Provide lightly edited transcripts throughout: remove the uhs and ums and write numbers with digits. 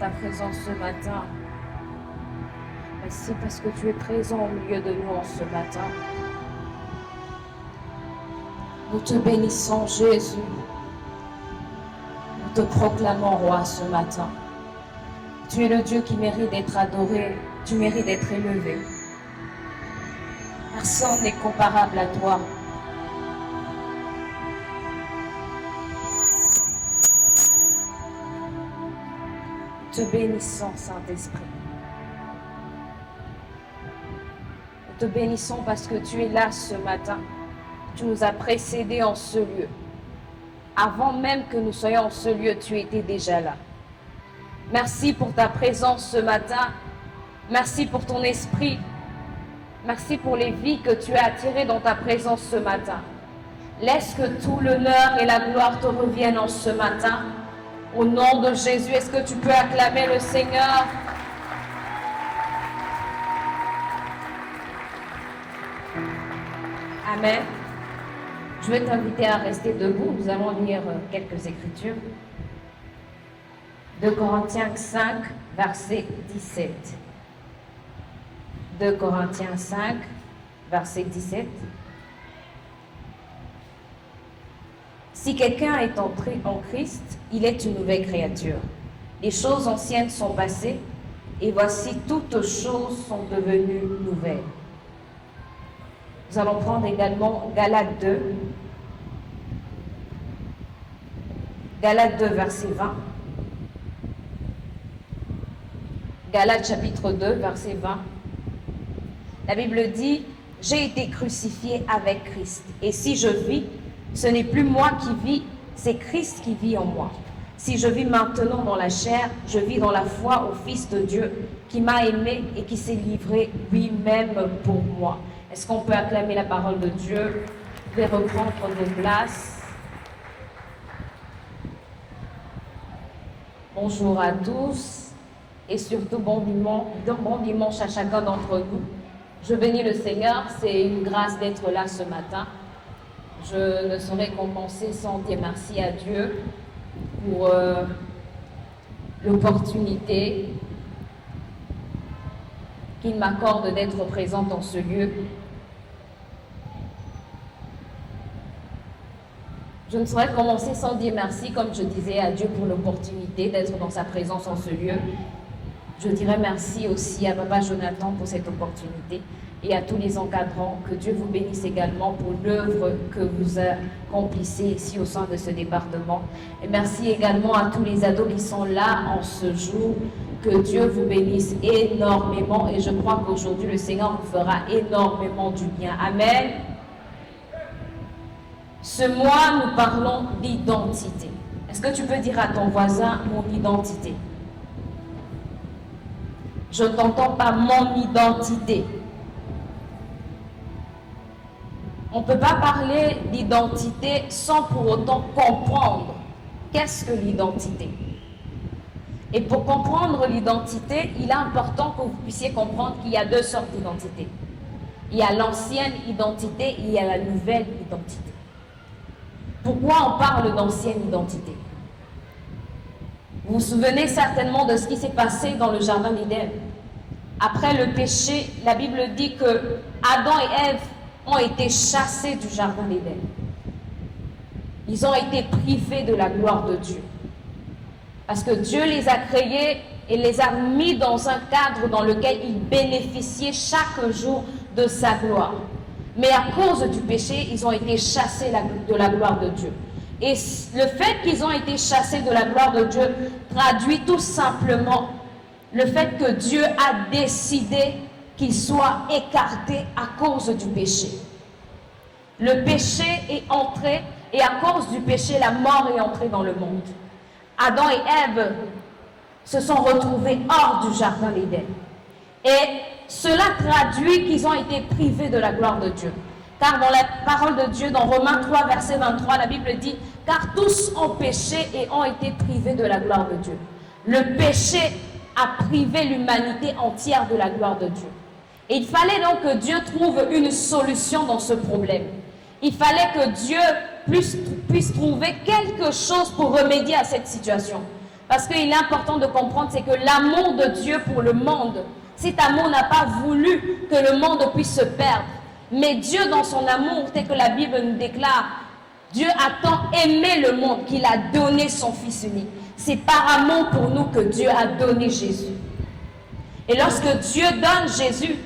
ta présence ce matin. Merci parce que tu es présent au milieu de nous en ce matin. Nous te bénissons, Jésus. Nous te proclamons roi ce matin. Tu es le Dieu qui mérite d'être adoré. Tu mérites d'être élevé. Personne n'est comparable à toi. Nous te bénissons, Saint-Esprit. Nous te bénissons parce que tu es là ce matin. Tu nous as précédés en ce lieu. Avant même que nous soyons en ce lieu, tu étais déjà là. Merci pour ta présence ce matin. Merci pour ton esprit. Merci pour les vies que tu as attirées dans ta présence ce matin. Laisse que tout l'honneur et la gloire te reviennent en ce matin. Au nom de Jésus, est-ce que tu peux acclamer le Seigneur? Amen. Je vais t'inviter à rester debout. Nous allons lire quelques écritures. 2 Corinthiens 5, verset 17. 2 Corinthiens 5, verset 17. Si quelqu'un est entré en Christ, il est une nouvelle créature. Les choses anciennes sont passées, et voici toutes choses sont devenues nouvelles. Nous allons prendre également Galates 2. Galates 2, verset 20. Galates chapitre 2, verset 20. La Bible dit, « J'ai été crucifié avec Christ, et si je vis, ce n'est plus moi qui vis, c'est Christ qui vit en moi. Si je vis maintenant dans la chair, je vis dans la foi au Fils de Dieu, qui m'a aimé et qui s'est livré lui-même pour moi. » Est-ce qu'on peut acclamer la parole de Dieu? Vous pouvez reprendre vos places. Bonjour à tous et surtout bon dimanche à chacun d'entre nous. Je bénis le Seigneur, c'est une grâce d'être là ce matin. Je ne saurais compenser sans dire merci à Dieu pour l'opportunité qu'il m'accorde d'être présent dans ce lieu. Je ne saurais commencer sans dire merci, comme je disais à Dieu pour l'opportunité d'être dans sa présence en ce lieu. Je dirais merci aussi à Papa Jonathan pour cette opportunité et à tous les encadrants. Que Dieu vous bénisse également pour l'œuvre que vous accomplissez ici au sein de ce département. Et merci également à tous les ados qui sont là en ce jour. Que Dieu vous bénisse énormément et je crois qu'aujourd'hui le Seigneur vous fera énormément du bien. Amen. Ce mois, nous parlons d'identité. Est-ce que tu peux dire à ton voisin mon identité? Je ne t'entends pas mon identité. On ne peut pas parler d'identité sans pour autant comprendre qu'est-ce que l'identité. Et pour comprendre l'identité, il est important que vous puissiez comprendre qu'il y a deux sortes d'identité. Il y a l'ancienne identité et il y a la nouvelle identité. Pourquoi on parle d'ancienne identité? Vous vous souvenez certainement de ce qui s'est passé dans le jardin d'Éden. Après le péché, la Bible dit que Adam et Ève ont été chassés du jardin d'Éden. Ils ont été privés de la gloire de Dieu. Parce que Dieu les a créés et les a mis dans un cadre dans lequel ils bénéficiaient chaque jour de sa gloire. Mais à cause du péché, ils ont été chassés de la gloire de Dieu. Et le fait qu'ils ont été chassés de la gloire de Dieu traduit tout simplement le fait que Dieu a décidé qu'ils soient écartés à cause du péché. Le péché est entré et à cause du péché, la mort est entrée dans le monde. Adam et Ève se sont retrouvés hors du jardin d'Éden. Et cela traduit qu'ils ont été privés de la gloire de Dieu. Car dans la parole de Dieu, dans Romains 3, verset 23, la Bible dit « Car tous ont péché et ont été privés de la gloire de Dieu. » Le péché a privé l'humanité entière de la gloire de Dieu. Et il fallait donc que Dieu trouve une solution dans ce problème. Il fallait que Dieu puisse trouver quelque chose pour remédier à cette situation. Parce qu'il est important de comprendre, c'est que l'amour de Dieu pour le monde, cet amour n'a pas voulu que le monde puisse se perdre. Mais Dieu, dans son amour, tel que la Bible nous déclare, Dieu a tant aimé le monde qu'il a donné son Fils unique. C'est par amour pour nous que Dieu a donné Jésus. Et lorsque Dieu donne Jésus,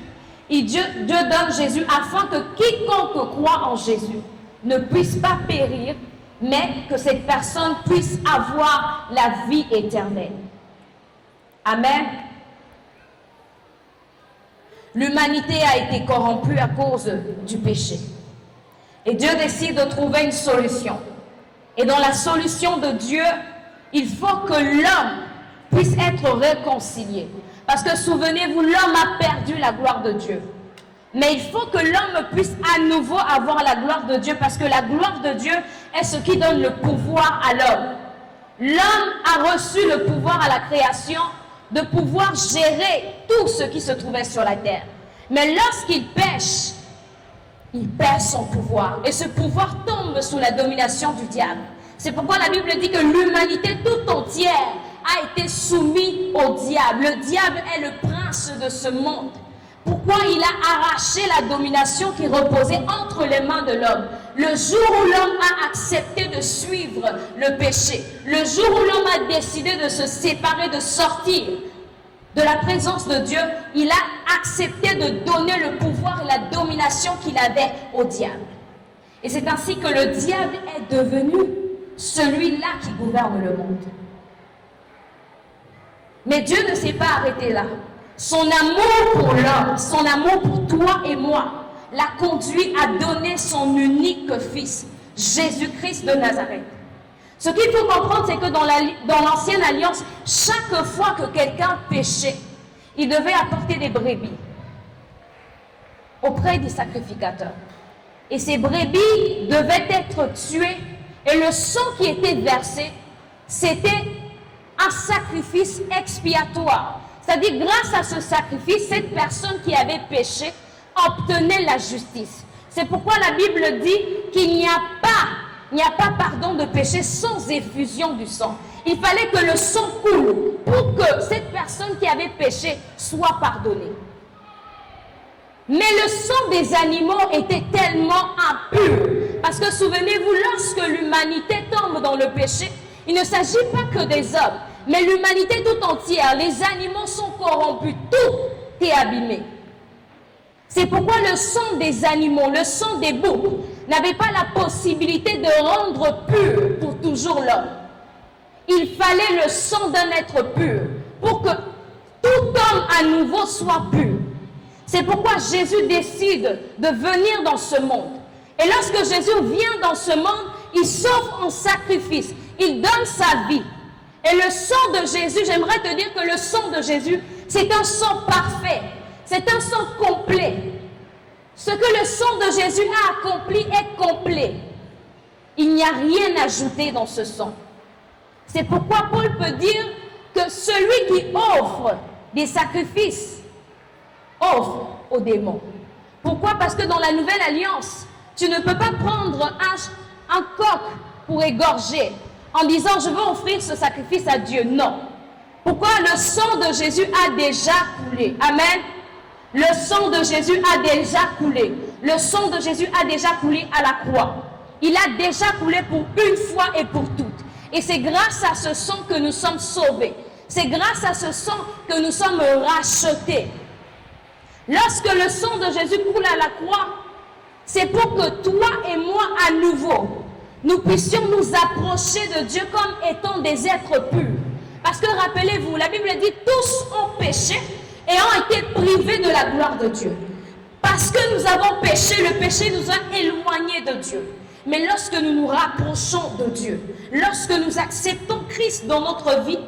Dieu donne Jésus afin que quiconque croit en Jésus ne puisse pas périr, mais que cette personne puisse avoir la vie éternelle. Amen. L'humanité a été corrompue à cause du péché. Et Dieu décide de trouver une solution. Et dans la solution de Dieu, il faut que l'homme puisse être réconcilié. Parce que souvenez-vous, l'homme a perdu la gloire de Dieu. Mais il faut que l'homme puisse à nouveau avoir la gloire de Dieu, parce que la gloire de Dieu est ce qui donne le pouvoir à l'homme. L'homme a reçu le pouvoir à la création de pouvoir gérer tout ce qui se trouvait sur la terre. Mais lorsqu'il pêche, il perd son pouvoir. Et ce pouvoir tombe sous la domination du diable. C'est pourquoi la Bible dit que l'humanité tout entière a été soumise au diable. Le diable est le prince de ce monde. Pourquoi il a arraché la domination qui reposait entre les mains de l'homme? Le jour où l'homme a accepté de suivre le péché, le jour où l'homme a décidé de se séparer, de sortir de la présence de Dieu, il a accepté de donner le pouvoir et la domination qu'il avait au diable. Et c'est ainsi que le diable est devenu celui-là qui gouverne le monde. Mais Dieu ne s'est pas arrêté là. Son amour pour l'homme, son amour pour toi et moi, l'a conduit à donner son unique fils, Jésus-Christ de Nazareth. Ce qu'il faut comprendre, c'est que dans l'ancienne alliance, chaque fois que quelqu'un péchait, il devait apporter des brebis auprès des sacrificateurs. Et ces brebis devaient être tuées, et le sang qui était versé, c'était un sacrifice expiatoire. C'est-à-dire, grâce à ce sacrifice, cette personne qui avait péché obtenait la justice. C'est pourquoi la Bible dit qu'il n'y a pas pardon de péché sans effusion du sang. Il fallait que le sang coule pour que cette personne qui avait péché soit pardonnée. Mais le sang des animaux était tellement impur. Parce que souvenez-vous, lorsque l'humanité tombe dans le péché, il ne s'agit pas que des hommes, mais l'humanité tout entière. Les animaux sont corrompus, tout est abîmé. C'est pourquoi le sang des animaux, le sang des boucs, n'avait pas la possibilité de rendre pur pour toujours l'homme. Il fallait le sang d'un être pur pour que tout homme à nouveau soit pur. C'est pourquoi Jésus décide de venir dans ce monde. Et lorsque Jésus vient dans ce monde, il s'offre en sacrifice. Il donne sa vie. Et le sang de Jésus, j'aimerais te dire que le sang de Jésus, c'est un sang parfait. C'est un sang complet. Ce que le sang de Jésus a accompli est complet. Il n'y a rien à ajouter dans ce sang. C'est pourquoi Paul peut dire que celui qui offre des sacrifices offre aux démons. Pourquoi? Parce que dans la nouvelle alliance, tu ne peux pas prendre un coq pour égorger en disant je veux offrir ce sacrifice à Dieu. Non. Pourquoi? Le sang de Jésus a déjà coulé. Amen. Le sang de Jésus a déjà coulé. Le sang de Jésus a déjà coulé à la croix. Il a déjà coulé pour une fois et pour toutes. Et c'est grâce à ce sang que nous sommes sauvés. C'est grâce à ce sang que nous sommes rachetés. Lorsque le sang de Jésus coule à la croix, c'est pour que toi et moi à nouveau, nous puissions nous approcher de Dieu comme étant des êtres purs. Parce que rappelez-vous, la Bible dit tous ont péché et ont été privés de la gloire de Dieu. Parce que nous avons péché, le péché nous a éloignés de Dieu. Mais lorsque nous nous rapprochons de Dieu, lorsque nous acceptons Christ dans notre vie,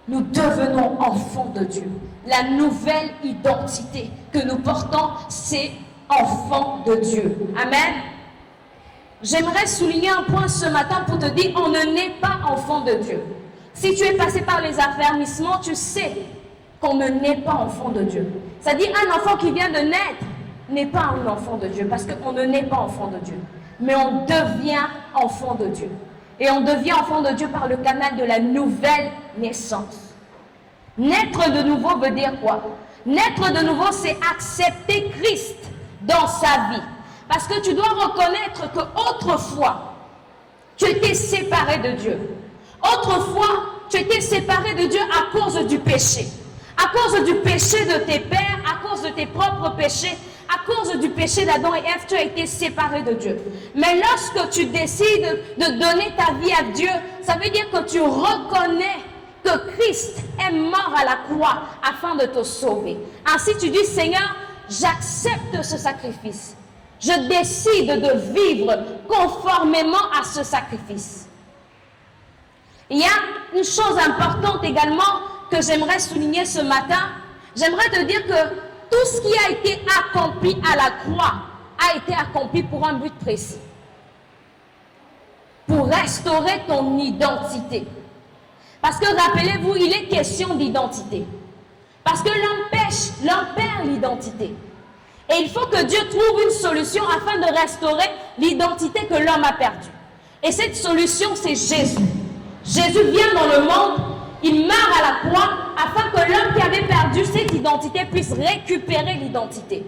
nous devenons enfants de Dieu. La nouvelle identité que nous portons, c'est enfants de Dieu. Amen. J'aimerais souligner un point ce matin pour te dire, on ne naît pas enfant de Dieu. Si tu es passé par les affermissements, tu sais qu'on ne naît pas enfant de Dieu. C'est-à-dire un enfant qui vient de naître n'est pas un enfant de Dieu, parce qu'on ne naît pas enfant de Dieu. Mais on devient enfant de Dieu. Et on devient enfant de Dieu par le canal de la nouvelle naissance. Naître de nouveau veut dire quoi? Naître de nouveau, c'est accepter Christ dans sa vie. Parce que tu dois reconnaître qu'autrefois, tu étais séparé de Dieu. Autrefois, tu étais séparé de Dieu à cause du péché. À cause du péché de tes pères, à cause de tes propres péchés, à cause du péché d'Adam et Ève, tu as été séparé de Dieu. Mais lorsque tu décides de donner ta vie à Dieu, ça veut dire que tu reconnais que Christ est mort à la croix afin de te sauver. Ainsi tu dis, Seigneur, j'accepte ce sacrifice. Je décide de vivre conformément à ce sacrifice. Il y a une chose importante également que j'aimerais souligner ce matin. J'aimerais te dire que tout ce qui a été accompli à la croix a été accompli pour un but précis. Pour restaurer ton identité. Parce que rappelez-vous, il est question d'identité. Parce que l'homme perd l'identité. Et il faut que Dieu trouve une solution afin de restaurer l'identité que l'homme a perdue. Et cette solution, c'est Jésus. Jésus vient dans le monde, il meurt à la croix afin que l'homme qui avait perdu cette identité puisse récupérer l'identité.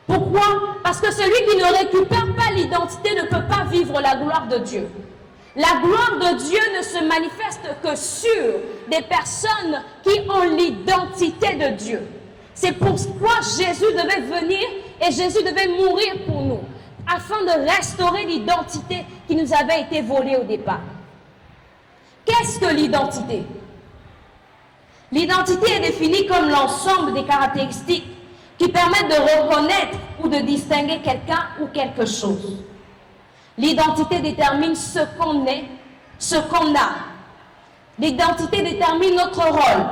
Pourquoi? Parce que celui qui ne récupère pas l'identité ne peut pas vivre la gloire de Dieu. La gloire de Dieu ne se manifeste que sur des personnes qui ont l'identité de Dieu. C'est pourquoi Jésus devait venir et Jésus devait mourir pour nous, afin de restaurer l'identité qui nous avait été volée au départ. Qu'est-ce que l'identité? L'identité est définie comme l'ensemble des caractéristiques qui permettent de reconnaître ou de distinguer quelqu'un ou quelque chose. L'identité détermine ce qu'on est, ce qu'on a. L'identité détermine notre rôle,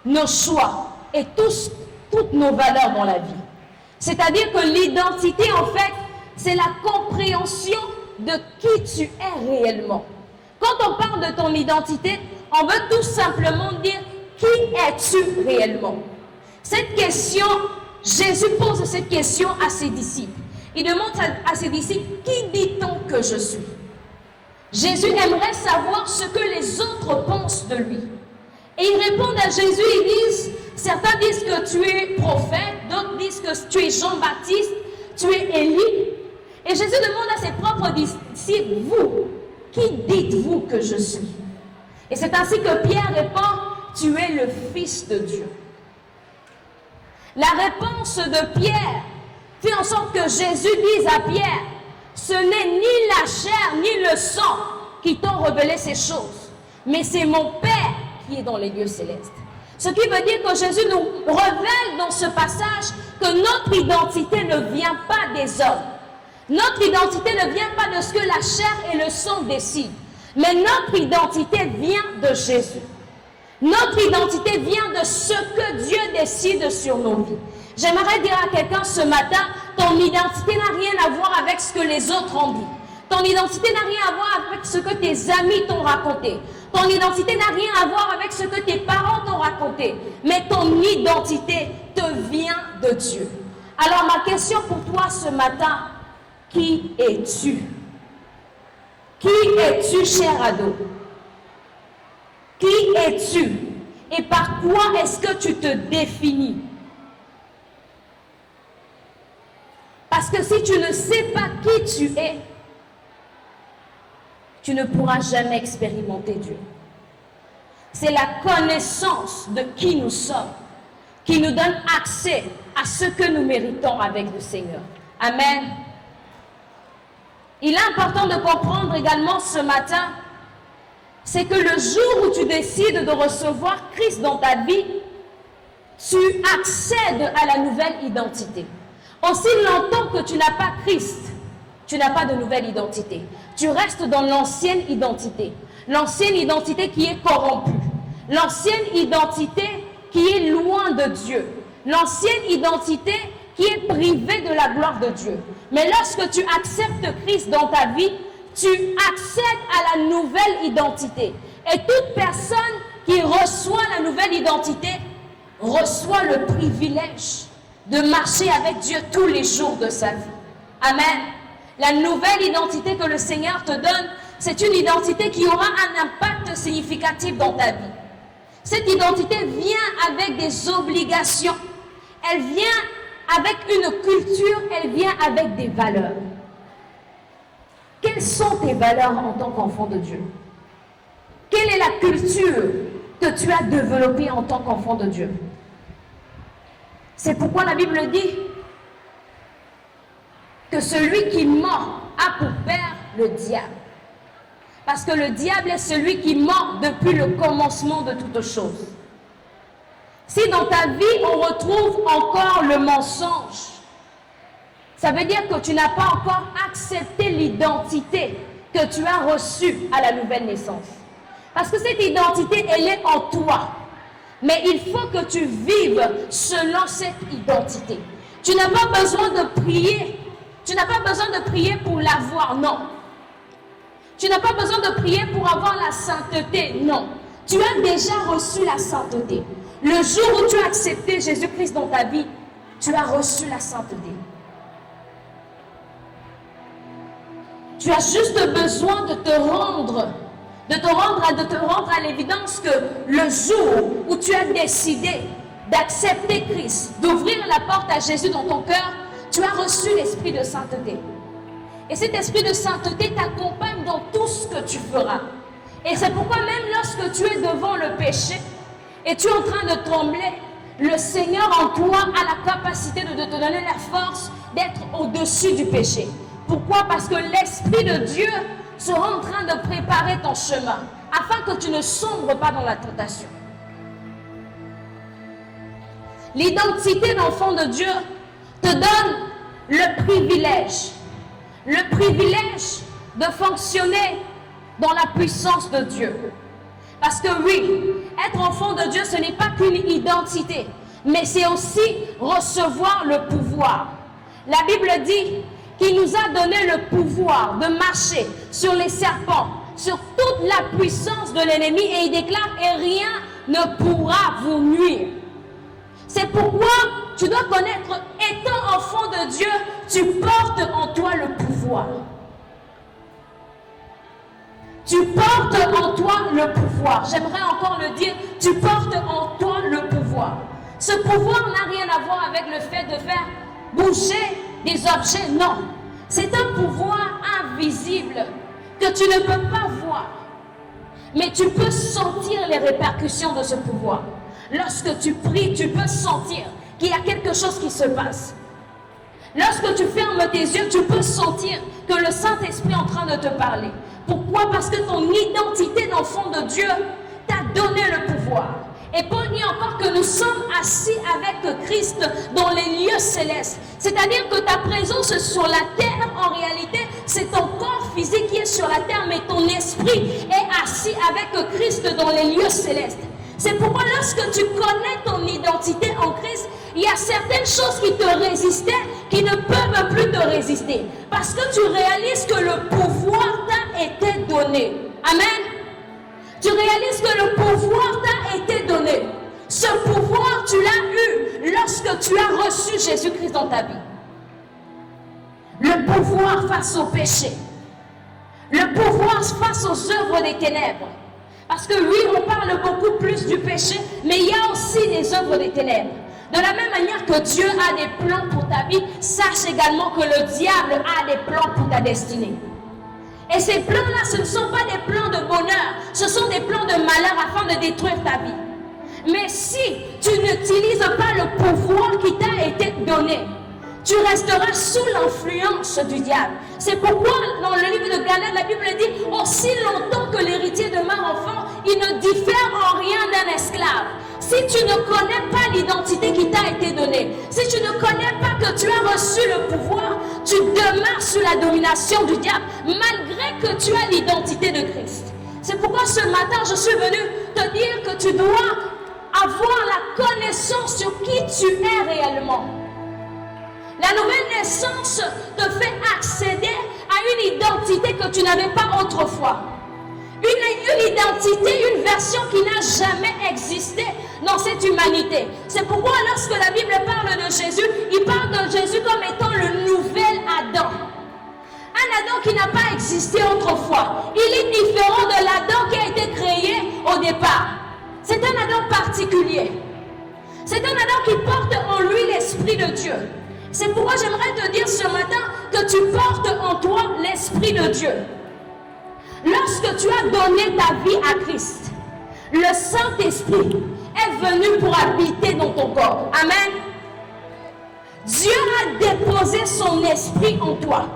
nos choix et toutes nos valeurs dans la vie. C'est-à-dire que l'identité, en fait, c'est la compréhension de qui tu es réellement. Quand on parle de ton identité, on veut tout simplement dire qui es-tu réellement? Cette question, Jésus pose cette question à ses disciples. Il demande à ses disciples, qui dit-on que je suis? Jésus aimerait savoir ce que les autres pensent de lui. Et ils répondent à Jésus, certains disent que tu es prophète, d'autres disent que tu es Jean-Baptiste, tu es Élie. Et Jésus demande à ses propres disciples, vous, qui dites-vous que je suis? Et c'est ainsi que Pierre répond, tu es le Fils de Dieu. La réponse de Pierre fait en sorte que Jésus dise à Pierre, ce n'est ni la chair ni le sang qui t'ont révélé ces choses, mais c'est mon Père qui est dans les lieux célestes. Ce qui veut dire que Jésus nous révèle dans ce passage que notre identité ne vient pas des hommes. Notre identité ne vient pas de ce que la chair et le sang décident, mais notre identité vient de Jésus. Notre identité vient de ce que Dieu décide sur nos vies. J'aimerais dire à quelqu'un ce matin, ton identité n'a rien à voir avec ce que les autres ont dit. Ton identité n'a rien à voir avec ce que tes amis t'ont raconté. Ton identité n'a rien à voir avec ce que tes parents t'ont raconté. Mais ton identité te vient de Dieu. Alors ma question pour toi ce matin, qui es-tu? Qui es-tu, cher ado? Qui es-tu? Et par quoi est-ce que tu te définis? Parce que si tu ne sais pas qui tu es, tu ne pourras jamais expérimenter Dieu. C'est la connaissance de qui nous sommes qui nous donne accès à ce que nous méritons avec le Seigneur. Amen. Il est important de comprendre également ce matin, c'est que le jour où tu décides de recevoir Christ dans ta vie, tu accèdes à la nouvelle identité. Aussi longtemps que tu n'as pas Christ, tu n'as pas de nouvelle identité. Tu restes dans l'ancienne identité. L'ancienne identité qui est corrompue. L'ancienne identité qui est loin de Dieu. L'ancienne identité qui est privée de la gloire de Dieu. Mais lorsque tu acceptes Christ dans ta vie, tu accèdes à la nouvelle identité. Et toute personne qui reçoit la nouvelle identité reçoit le privilège de marcher avec Dieu tous les jours de sa vie. Amen. La nouvelle identité que le Seigneur te donne, c'est une identité qui aura un impact significatif dans ta vie. Cette identité vient avec des obligations. Elle vient avec une culture, elle vient avec des valeurs. Quelles sont tes valeurs en tant qu'enfant de Dieu? Quelle est la culture que tu as développée en tant qu'enfant de Dieu? C'est pourquoi la Bible dit que celui qui ment a pour père le diable. Parce que le diable est celui qui ment depuis le commencement de toutes choses. Si dans ta vie on retrouve encore le mensonge, ça veut dire que tu n'as pas encore accepté l'identité que tu as reçue à la nouvelle naissance. Parce que cette identité, elle est en toi. Mais il faut que tu vives selon cette identité. Tu n'as pas besoin de prier. Tu n'as pas besoin de prier pour l'avoir, non. Tu n'as pas besoin de prier pour avoir la sainteté, non. Tu as déjà reçu la sainteté. Le jour où tu as accepté Jésus-Christ dans ta vie, tu as reçu la sainteté. Tu as juste besoin de te rendre à l'évidence que le jour où tu as décidé d'accepter Christ, d'ouvrir la porte à Jésus dans ton cœur, tu as reçu l'esprit de sainteté. Et cet esprit de sainteté t'accompagne dans tout ce que tu feras. Et c'est pourquoi même lorsque tu es devant le péché et tu es en train de trembler, le Seigneur en toi a la capacité de te donner la force d'être au-dessus du péché. Pourquoi? Parce que l'Esprit de Dieu sera en train de préparer ton chemin afin que tu ne sombres pas dans la tentation. L'identité d'enfant de Dieu te donne le privilège de fonctionner dans la puissance de Dieu. Parce que oui, être enfant de Dieu, ce n'est pas qu'une identité, mais c'est aussi recevoir le pouvoir. La Bible dit qu'il nous a donné le pouvoir de marcher sur les serpents, sur toute la puissance de l'ennemi, et il déclare « et rien ne pourra vous nuire ». C'est pourquoi tu dois connaître, étant enfant de Dieu, tu portes en toi le pouvoir. Tu portes en toi le pouvoir. J'aimerais encore le dire, tu portes en toi le pouvoir. Ce pouvoir n'a rien à voir avec le fait de faire bouger des objets, non. C'est un pouvoir invisible que tu ne peux pas voir. Mais tu peux sentir les répercussions de ce pouvoir. Lorsque tu pries, tu peux sentir qu'il y a quelque chose qui se passe. Lorsque tu fermes tes yeux, tu peux sentir que le Saint-Esprit est en train de te parler. Pourquoi? Parce que ton identité d'enfant de Dieu t'a donné le pouvoir. Et Paul dit encore que nous sommes assis avec Christ dans les lieux célestes. C'est-à-dire que ta présence sur la terre, en réalité, c'est ton corps physique qui est sur la terre, mais ton esprit est assis avec Christ dans les lieux célestes. C'est pourquoi lorsque tu connais ton identité en Christ, il y a certaines choses qui te résistaient, qui ne peuvent plus te résister. Parce que tu réalises que le pouvoir t'a été donné. Amen. Tu réalises que le pouvoir t'a été donné. Ce pouvoir, tu l'as eu lorsque tu as reçu Jésus-Christ dans ta vie. Le pouvoir face au péché. Le pouvoir face aux œuvres des ténèbres. Parce que oui, on parle beaucoup plus du péché, mais il y a aussi les œuvres des ténèbres. De la même manière que Dieu a des plans pour ta vie, sache également que le diable a des plans pour ta destinée. Et ces plans-là, ce ne sont pas des plans de bonheur, ce sont des plans de malheur afin de détruire ta vie. Mais si tu n'utilises pas le pouvoir qui t'a été donné, tu resteras sous l'influence du diable. C'est pourquoi dans le livre de Galates, la Bible dit « Aussi longtemps que l'héritier demeure enfant, il ne diffère en rien d'un esclave. » Si tu ne connais pas l'identité qui t'a été donnée, si tu ne connais pas que tu as reçu le pouvoir, tu demeures sous la domination du diable malgré que tu as l'identité de Christ. C'est pourquoi ce matin, je suis venue te dire que tu dois avoir la connaissance sur qui tu es réellement. La nouvelle naissance te fait accéder à une identité que tu n'avais pas autrefois. Une identité, une version qui n'a jamais existé dans cette humanité. C'est pourquoi lorsque la Bible parle de Jésus, il parle de Jésus comme étant le nouvel Adam. un Adam qui n'a pas existé autrefois. Il est différent de l'Adam qui a été créé au départ. C'est un Adam particulier. C'est un Adam qui porte en lui l'Esprit de Dieu. C'est pourquoi j'aimerais te dire ce matin que tu portes en toi l'Esprit de Dieu. Lorsque tu as donné ta vie à Christ, le Saint-Esprit est venu pour habiter dans ton corps. Amen. Dieu a déposé son esprit en toi.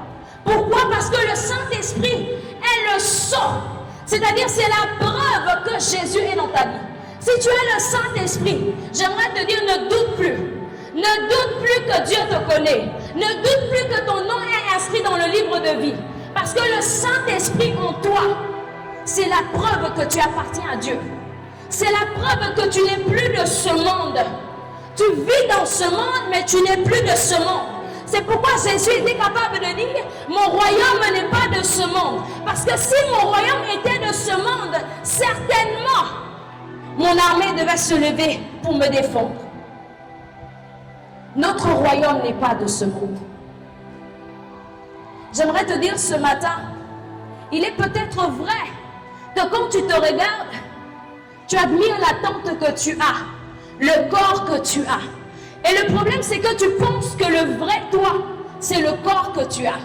Pourquoi? Parce que le Saint-Esprit est le sang. C'est-à-dire, c'est la preuve que Jésus est dans ta vie. Si tu as le Saint-Esprit, j'aimerais te dire, ne doute plus. Ne doute plus que Dieu te connaît. Ne doute plus que ton nom est inscrit dans le livre de vie. Parce que le Saint-Esprit en toi, c'est la preuve que tu appartiens à Dieu. C'est la preuve que tu n'es plus de ce monde. Tu vis dans ce monde, mais tu n'es plus de ce monde. C'est pourquoi Jésus était capable de dire, mon royaume n'est pas de ce monde. Parce que si mon royaume était de ce monde, certainement, mon armée devait se lever pour me défendre. Notre royaume n'est pas de ce monde. J'aimerais te dire ce matin, il est peut-être vrai que quand tu te regardes, tu admires la tente que tu as, le corps que tu as. Et le problème, c'est que tu penses que le vrai toi, c'est le corps que tu as.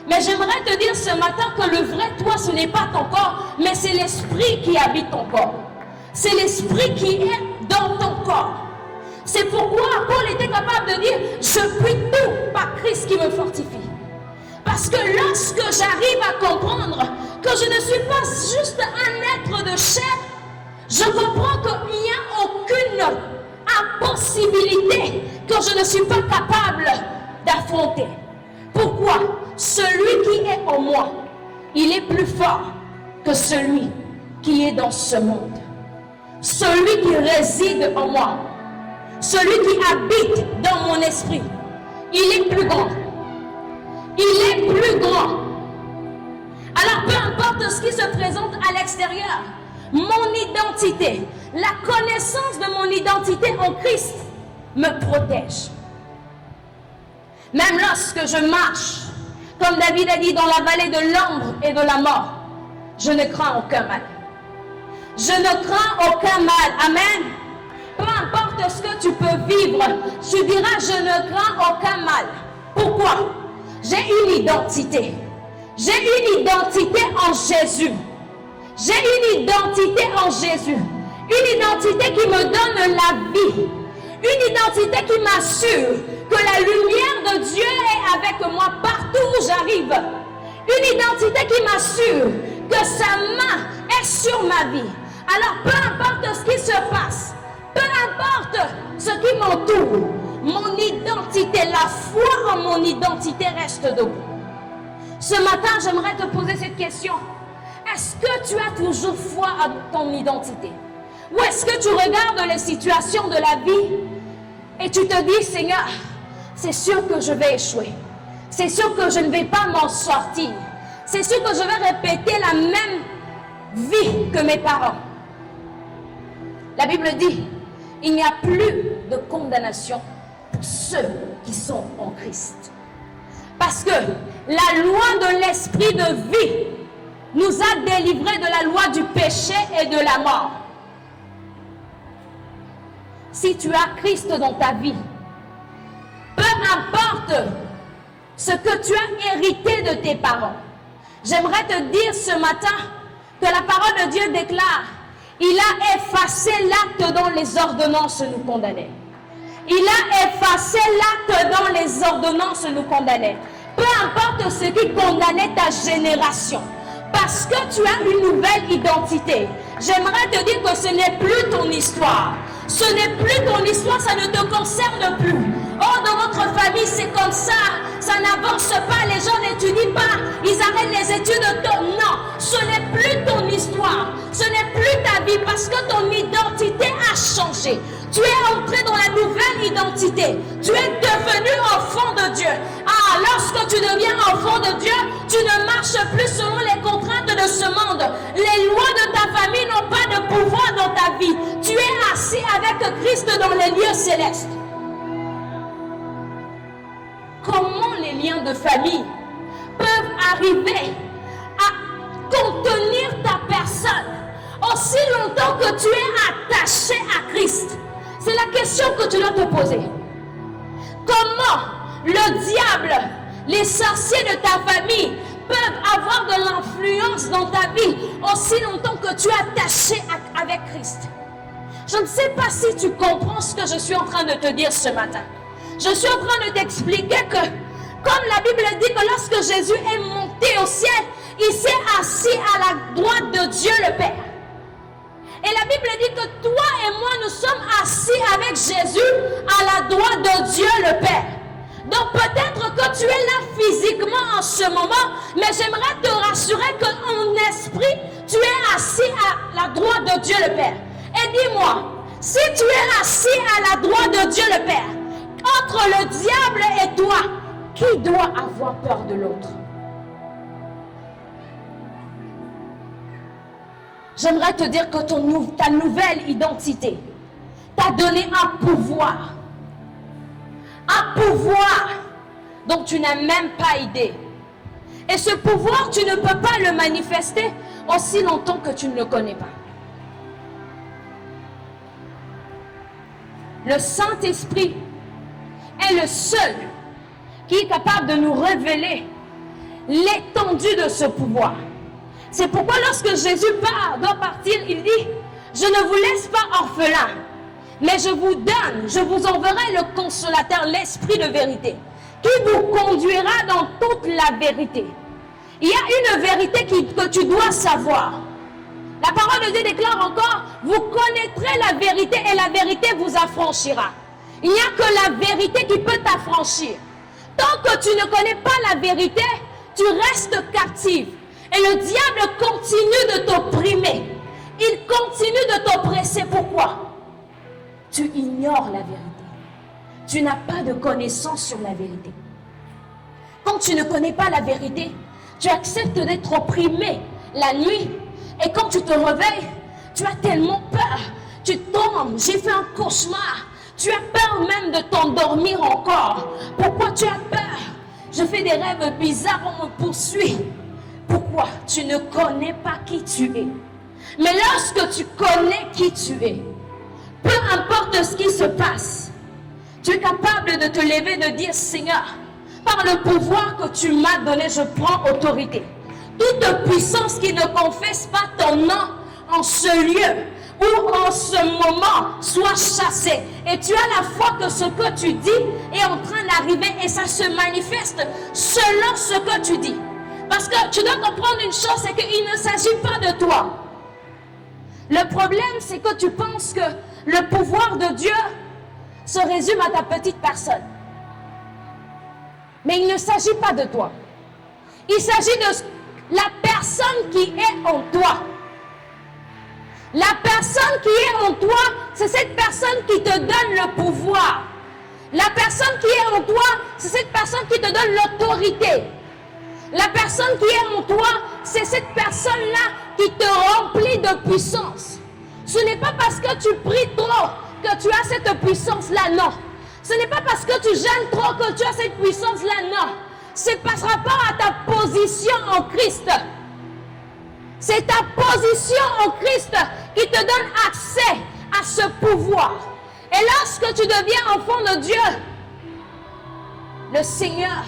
Mais j'aimerais te dire ce matin que le vrai toi, ce n'est pas ton corps, mais c'est l'esprit qui habite ton corps. C'est l'esprit qui est dans ton corps. C'est pourquoi Paul était capable de dire, je puis tout par Christ qui me fortifie. Parce que lorsque j'arrive à comprendre que je ne suis pas juste un être de chair, je comprends qu'il n'y a aucune impossibilité que je ne suis pas capable d'affronter. Pourquoi? Celui qui est en moi, il est plus fort que celui qui est dans ce monde. Celui qui réside en moi, celui qui habite dans mon esprit, il est plus grand. Il est plus grand. Alors peu importe ce qui se présente à l'extérieur, mon identité, la connaissance de mon identité en Christ me protège. Même lorsque je marche, comme David a dit, dans la vallée de l'ombre et de la mort, je ne crains aucun mal. Je ne crains aucun mal. Amen. Peu importe ce que tu peux vivre, tu diras, je ne crains aucun mal. Pourquoi? J'ai une identité. J'ai une identité en Jésus. J'ai une identité en Jésus. Une identité qui me donne la vie. Une identité qui m'assure que la lumière de Dieu est avec moi partout où j'arrive. Une identité qui m'assure que sa main est sur ma vie. Alors peu importe ce qui se passe, peu importe ce qui m'entoure, mon identité, la foi en mon identité reste debout. Ce matin, j'aimerais te poser cette question. Est-ce que tu as toujours foi à ton identité? Ou est-ce que tu regardes les situations de la vie et tu te dis, Seigneur, c'est sûr que je vais échouer. C'est sûr que je ne vais pas m'en sortir. C'est sûr que je vais répéter la même vie que mes parents. La Bible dit, il n'y a plus de condamnation pour ceux qui sont en Christ. Parce que la loi de l'esprit de vie nous a délivrés de la loi du péché et de la mort. Si tu as Christ dans ta vie, peu importe ce que tu as hérité de tes parents, j'aimerais te dire ce matin que la parole de Dieu déclare, il a effacé l'acte dont les ordonnances nous condamnaient. Il a effacé l'acte dont les ordonnances nous condamnaient. Peu importe ce qui condamnait ta génération, parce que tu as une nouvelle identité. J'aimerais te dire que ce n'est plus ton histoire. Ce n'est plus ton histoire, ça ne te concerne plus. Oh, dans notre famille, c'est comme ça n'avance pas, les gens n'étudient pas, ils arrêtent les études. Non, ce n'est plus ton histoire, ce n'est plus ta vie, parce que ton identité a changé. Tu es entré dans la nouvelle identité. Tu es devenu enfant de Dieu. Ah, lorsque tu deviens enfant de Dieu, tu ne marches plus selon les contraintes de ce monde. Les lois de ta famille n'ont pas de pouvoir dans ta vie. Tu es assis avec Christ dans les lieux célestes. Comment les liens de famille peuvent arriver à contenir ta personne, aussi longtemps que tu es attaché à Christ, c'est la question que tu dois te poser. Comment le diable, les sorciers de ta famille peuvent avoir de l'influence dans ta vie aussi longtemps que tu es attaché avec Christ? Je ne sais pas si tu comprends ce que je suis en train de te dire ce matin. Je suis en train de t'expliquer que, comme la Bible dit que lorsque Jésus est monté au ciel, il s'est assis à la droite de Dieu le Père. Et la Bible dit que toi et moi, nous sommes assis avec Jésus à la droite de Dieu le Père. Donc peut-être que tu es là physiquement en ce moment, mais j'aimerais te rassurer qu'en esprit, tu es assis à la droite de Dieu le Père. Et dis-moi, si tu es assis à la droite de Dieu le Père, entre le diable et toi, qui doit avoir peur de l'autre? J'aimerais te dire que ta nouvelle identité t'a donné un pouvoir. Un pouvoir dont tu n'as même pas idée. Et ce pouvoir, tu ne peux pas le manifester aussi longtemps que tu ne le connais pas. Le Saint-Esprit est le seul qui est capable de nous révéler l'étendue de ce pouvoir. C'est pourquoi lorsque Jésus doit partir, il dit, je ne vous laisse pas orphelins, mais je vous enverrai le consolateur, l'Esprit de vérité, qui vous conduira dans toute la vérité. Il y a une vérité que tu dois savoir. La parole de Dieu déclare encore, vous connaîtrez la vérité et la vérité vous affranchira. Il n'y a que la vérité qui peut t'affranchir. Tant que tu ne connais pas la vérité, tu restes captif. Et le diable continue de t'opprimer. Il continue de t'oppresser. Pourquoi? Tu ignores la vérité. Tu n'as pas de connaissance sur la vérité. Quand tu ne connais pas la vérité, tu acceptes d'être opprimé la nuit. Et quand tu te réveilles, tu as tellement peur. Tu tombes, j'ai fait un cauchemar. Tu as peur même de t'endormir encore. Pourquoi tu as peur? Je fais des rêves bizarres, on me poursuit. Pourquoi? Tu ne connais pas qui tu es. Mais lorsque tu connais qui tu es, peu importe ce qui se passe, tu es capable de te lever, de dire, Seigneur, par le pouvoir que tu m'as donné, je prends autorité. Toute puissance qui ne confesse pas ton nom en ce lieu ou en ce moment soit chassée. Et tu as la foi que ce que tu dis est en train d'arriver et ça se manifeste selon ce que tu dis. Parce que tu dois comprendre une chose, c'est qu'il ne s'agit pas de toi. Le problème, c'est que tu penses que le pouvoir de Dieu se résume à ta petite personne. Mais il ne s'agit pas de toi. Il s'agit de la personne qui est en toi. La personne qui est en toi, c'est cette personne qui te donne le pouvoir. La personne qui est en toi, c'est cette personne qui te donne l'autorité. La personne qui est en toi, c'est cette personne-là qui te remplit de puissance. Ce n'est pas parce que tu pries trop que tu as cette puissance-là, non. Ce n'est pas parce que tu jeûnes trop que tu as cette puissance-là, non. C'est par rapport à ta position en Christ. C'est ta position en Christ qui te donne accès à ce pouvoir. Et lorsque tu deviens enfant de Dieu, le Seigneur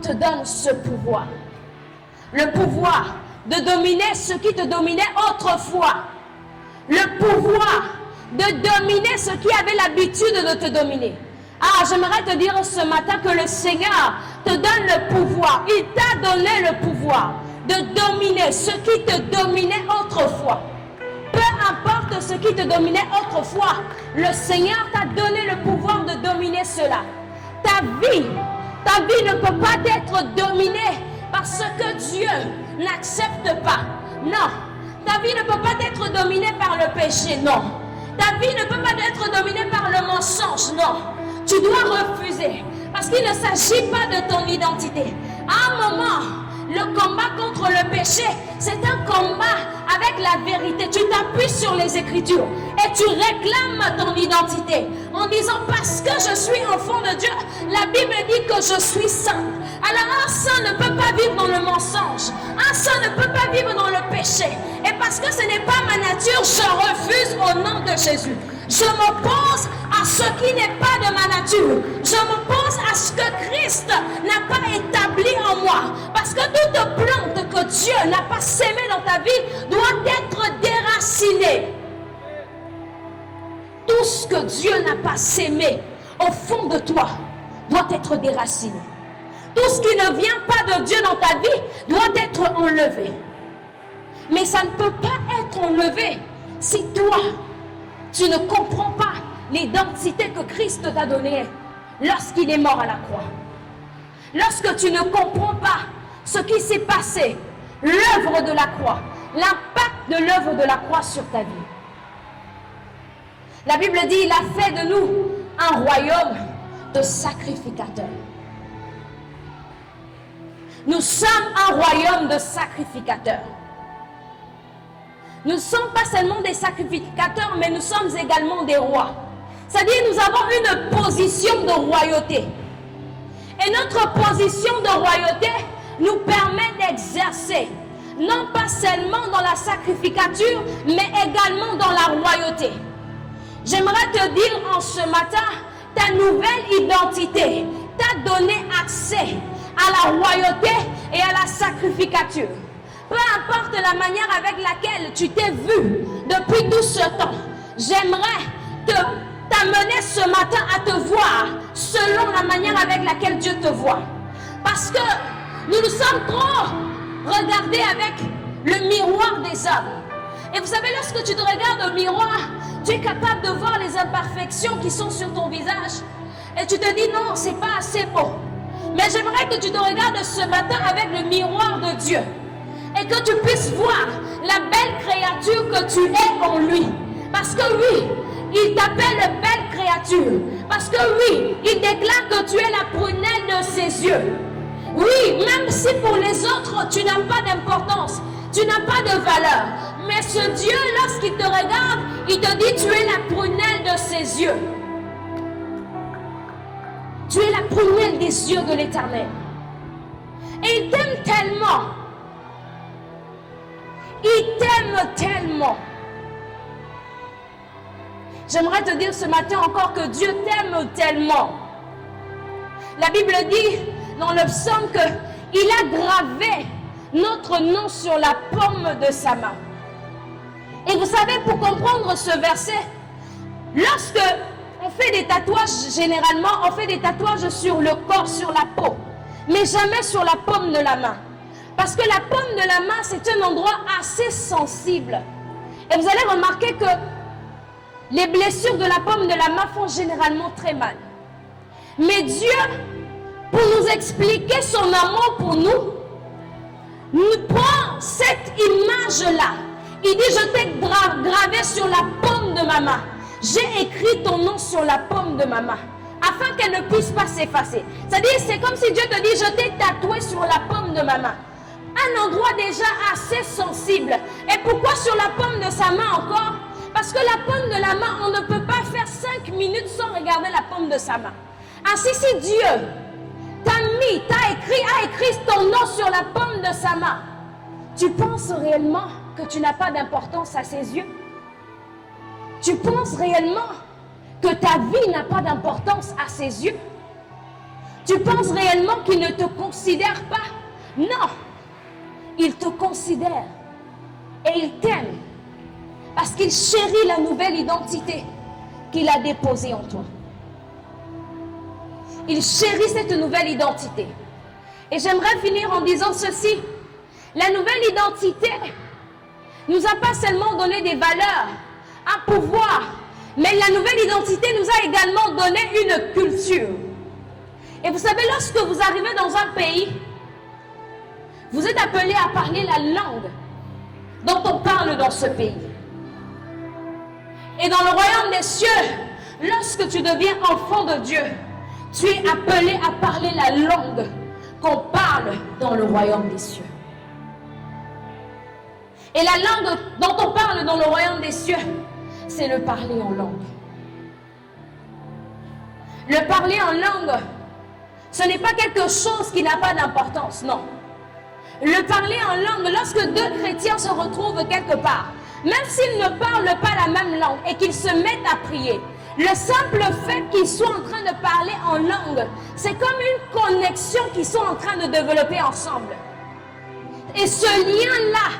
te donne ce pouvoir. Le pouvoir de dominer ce qui te dominait autrefois. Le pouvoir de dominer ce qui avait l'habitude de te dominer. Ah, j'aimerais te dire ce matin que le Seigneur te donne le pouvoir. Il t'a donné le pouvoir de dominer ce qui te dominait autrefois. Peu importe ce qui te dominait autrefois, le Seigneur t'a donné le pouvoir de dominer cela. Ta vie ne peut pas être dominée par ce que Dieu n'accepte pas. Non. Ta vie ne peut pas être dominée par le péché. Non. Ta vie ne peut pas être dominée par le mensonge. Non. Tu dois refuser. Parce qu'il ne s'agit pas de ton identité. À un moment, le combat contre le péché, c'est un combat avec la vérité. Tu t'appuies sur les Écritures et tu réclames ton identité en disant parce que je suis enfant de Dieu, la Bible dit que je suis saint. Alors un saint ne peut pas vivre dans le mensonge, un saint ne peut pas vivre dans le péché. Et parce que ce n'est pas ma nature, je refuse au nom de Jésus. Je m'oppose à ce qui n'est pas de ma nature. Je m'oppose à ce que Christ n'a pas établi en moi. Parce que toute plante que Dieu n'a pas sémée dans ta vie doit être déracinée. Tout ce que Dieu n'a pas sémé au fond de toi doit être déraciné. Tout ce qui ne vient pas de Dieu dans ta vie doit être enlevé. Mais ça ne peut pas être enlevé si toi, tu ne comprends pas l'identité que Christ t'a donnée lorsqu'il est mort à la croix. Lorsque tu ne comprends pas ce qui s'est passé, l'œuvre de la croix, l'impact de l'œuvre de la croix sur ta vie. La Bible dit, il a fait de nous un royaume de sacrificateurs. Nous sommes un royaume de sacrificateurs. Nous ne sommes pas seulement des sacrificateurs, mais nous sommes également des rois. C'est-à-dire nous avons une position de royauté. Et notre position de royauté nous permet d'exercer, non pas seulement dans la sacrificature, mais également dans la royauté. J'aimerais te dire en ce matin, ta nouvelle identité t'a donné accès à la royauté et à la sacrificature. Peu importe la manière avec laquelle tu t'es vu depuis tout ce temps, j'aimerais t'amener ce matin à te voir selon la manière avec laquelle Dieu te voit. Parce que nous nous sommes trop regardés avec le miroir des hommes. Et vous savez, lorsque tu te regardes au miroir, tu es capable de voir les imperfections qui sont sur ton visage. Et tu te dis non, c'est pas assez beau. Mais j'aimerais que tu te regardes ce matin avec le miroir de Dieu. Et que tu puisses voir la belle créature que tu es en lui. Parce que oui, il t'appelle belle créature. Parce que oui, il déclare que tu es la prunelle de ses yeux. Oui, même si pour les autres, tu n'as pas d'importance, tu n'as pas de valeur. Mais ce Dieu, lorsqu'il te regarde, il te dit, tu es la prunelle de ses yeux. Tu es la prunelle des yeux de l'Éternel. Et il t'aime tellement. Il t'aime tellement. J'aimerais te dire ce matin encore que Dieu t'aime tellement. La Bible dit dans le psaume qu'il a gravé notre nom sur la paume de sa main. Et vous savez, pour comprendre ce verset, lorsque on fait des tatouages, généralement, on fait des tatouages sur le corps, sur la peau, mais jamais sur la paume de la main. Parce que la paume de la main, c'est un endroit assez sensible. Et vous allez remarquer que les blessures de la paume de la main font généralement très mal. Mais Dieu, pour nous expliquer son amour pour nous, nous prend cette image-là. Il dit, je t'ai gravé sur la paume de ma main. J'ai écrit ton nom sur la paume de ma main, afin qu'elle ne puisse pas s'effacer. C'est-à-dire, c'est comme si Dieu te dit, je t'ai tatoué sur la paume de ma main. Un endroit déjà assez sensible. Et pourquoi sur la paume de sa main encore? Parce que la paume de la main, on ne peut pas faire 5 minutes sans regarder la paume de sa main. Ainsi, si Dieu a écrit ton nom sur la paume de sa main, tu penses réellement que tu n'as pas d'importance à ses yeux? Tu penses réellement que ta vie n'a pas d'importance à ses yeux? Tu penses réellement qu'il ne te considère pas? Non, il te considère et il t'aime parce qu'il chérit la nouvelle identité qu'il a déposée en toi. Il chérit cette nouvelle identité. Et j'aimerais finir en disant ceci. La nouvelle identité nous a pas seulement donné des valeurs, un pouvoir, mais la nouvelle identité nous a également donné une culture. Et vous savez, lorsque vous arrivez dans un pays, vous êtes appelé à parler la langue dont on parle dans ce pays. Et dans le royaume des cieux, lorsque tu deviens enfant de Dieu, tu es appelé à parler la langue qu'on parle dans le royaume des cieux. Et la langue dont on parle dans le royaume des cieux, c'est le parler en langue. Le parler en langue, ce n'est pas quelque chose qui n'a pas d'importance, non. Le parler en langue, lorsque deux chrétiens se retrouvent quelque part, même s'ils ne parlent pas la même langue et qu'ils se mettent à prier, le simple fait qu'ils soient en train de parler en langue, c'est comme une connexion qu'ils sont en train de développer ensemble. Et ce lien-là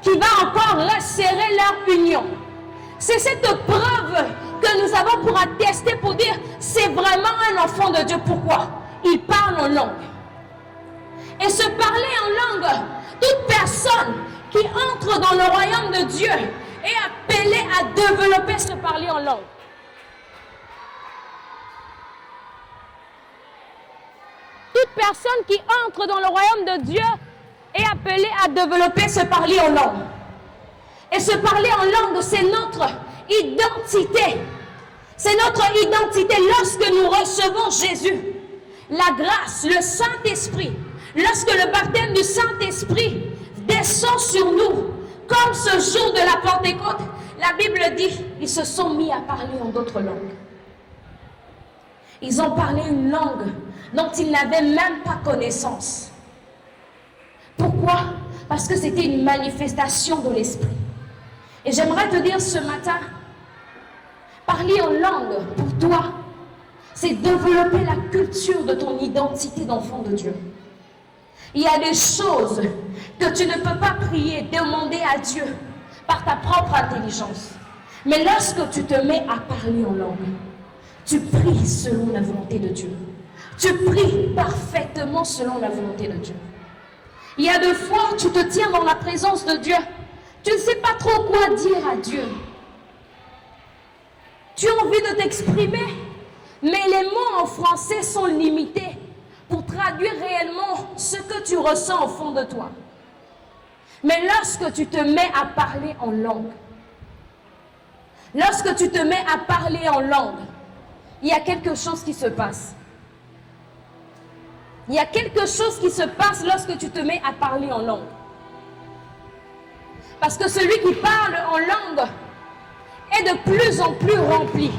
qui va encore resserrer leur union. C'est cette preuve que nous avons pour attester, pour dire c'est vraiment un enfant de Dieu. Pourquoi? Il parle en langue. Et se parler en langue, toute personne qui entre dans le royaume de Dieu est appelée à développer ce parler en langue. Toute personne qui entre dans le royaume de Dieu est appelée à développer ce parler en langue. Et ce parler en langue, c'est notre identité. C'est notre identité lorsque nous recevons Jésus. La grâce, le Saint-Esprit, lorsque le baptême du Saint-Esprit descend sur nous, comme ce jour de la Pentecôte, la Bible dit, ils se sont mis à parler en d'autres langues. Ils ont parlé une langue dont ils n'avaient même pas connaissance. Pourquoi? Parce que c'était une manifestation de l'Esprit. Et j'aimerais te dire ce matin, parler en langue pour toi, c'est développer la culture de ton identité d'enfant de Dieu. Il y a des choses que tu ne peux pas prier, demander à Dieu par ta propre intelligence. Mais lorsque tu te mets à parler en langue, tu pries selon la volonté de Dieu. Tu pries parfaitement selon la volonté de Dieu. Il y a des fois, tu te tiens dans la présence de Dieu. Tu ne sais pas trop quoi dire à Dieu. Tu as envie de t'exprimer, mais les mots en français sont limités pour traduire réellement ce que tu ressens au fond de toi. Mais lorsque tu te mets à parler en langue, lorsque tu te mets à parler en langue, il y a quelque chose qui se passe. Il y a quelque chose qui se passe lorsque tu te mets à parler en langue. Parce que celui qui parle en langue est de plus en plus rempli.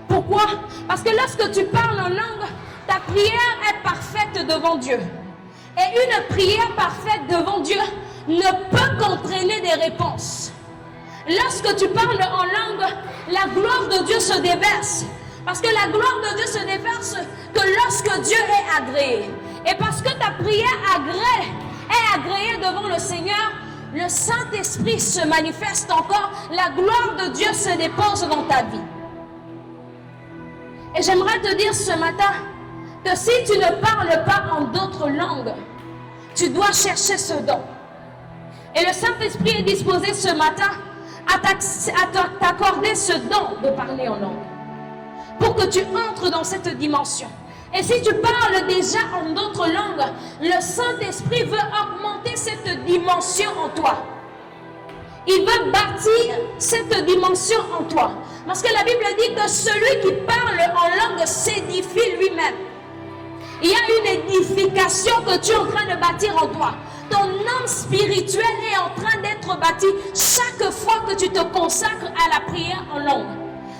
Pourquoi? Parce que lorsque tu parles en langue, ta prière est parfaite devant Dieu. Et une prière parfaite devant Dieu ne peut qu'entraîner des réponses. Lorsque tu parles en langue, la gloire de Dieu se déverse. Parce que la gloire de Dieu se déverse que lorsque Dieu est agréé. Et parce que ta prière est agréée devant le Seigneur, le Saint-Esprit se manifeste encore, la gloire de Dieu se dépose dans ta vie. Et j'aimerais te dire ce matin que si tu ne parles pas en d'autres langues, tu dois chercher ce don. Et le Saint-Esprit est disposé ce matin à t'accorder ce don de parler en langue, pour que tu entres dans cette dimension. Et si tu parles déjà en d'autres langues, le Saint-Esprit veut augmenter cette dimension en toi. Il veut bâtir cette dimension en toi. Parce que la Bible dit que celui qui parle en langue s'édifie lui-même. Il y a une édification que tu es en train de bâtir en toi. Ton âme spirituelle est en train d'être bâtie chaque fois que tu te consacres à la prière en langue.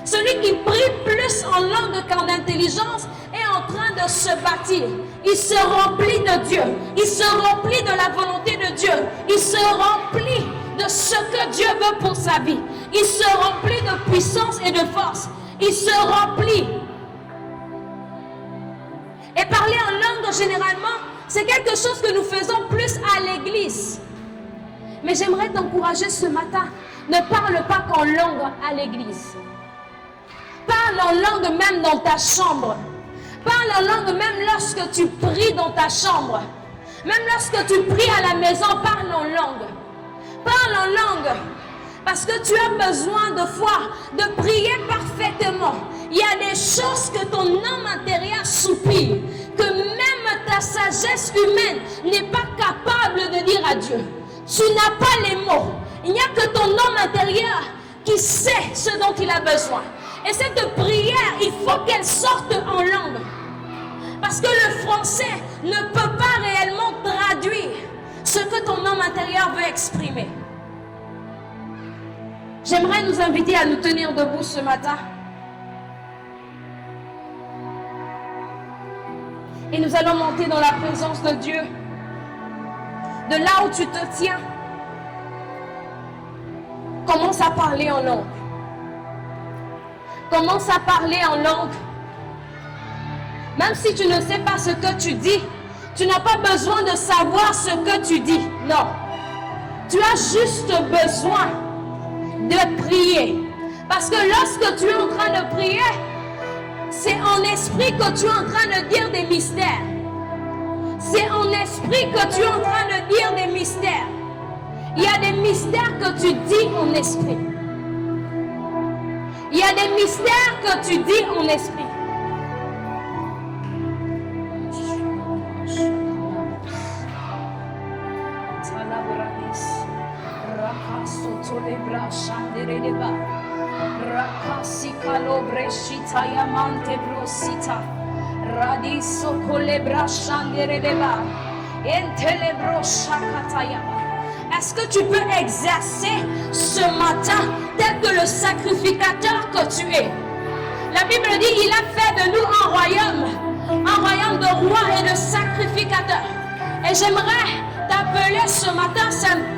Celui qui prie plus en langue qu'en intelligence est en train de se bâtir. Il se remplit de Dieu. Il se remplit de la volonté de Dieu. Il se remplit de ce que Dieu veut pour sa vie. Il se remplit de puissance et de force. Il se remplit. Et parler en langue, généralement, c'est quelque chose que nous faisons plus à l'église. Mais j'aimerais t'encourager ce matin. Ne parle pas qu'en langue à l'église. Parle en langue même dans ta chambre. Parle en langue même lorsque tu pries dans ta chambre. Même lorsque tu pries à la maison, parle en langue. Parle en langue. Parce que tu as besoin de foi, de prier parfaitement. Il y a des choses que ton âme intérieure soupire, que même ta sagesse humaine n'est pas capable de dire à Dieu. Tu n'as pas les mots. Il n'y a que ton homme intérieur qui sait ce dont il a besoin. Et cette prière, il faut qu'elle sorte en langue. Parce Parce que le français ne peut pas réellement traduire ce que ton homme intérieur veut exprimer. J'aimerais nous inviter à nous tenir debout ce matin. Et nous allons monter dans la présence de Dieu. De là où tu te tiens, commence à parler en langue. Commence à parler en langue. Même si tu ne sais pas ce que tu dis, tu n'as pas besoin de savoir ce que tu dis. Non. Tu as juste besoin de prier. Parce que lorsque tu es en train de prier, c'est en esprit que tu es en train de dire des mystères. C'est en esprit que tu es en train de dire des mystères. Il y a des mystères que tu dis en esprit. Il y a des mystères que tu dis en esprit. Est-ce que tu peux exercer ce matin tel que le sacrificateur que tu es? La Bible dit, il a fait de nous un royaume de rois et de sacrificateurs. Et j'aimerais t'appeler ce matin,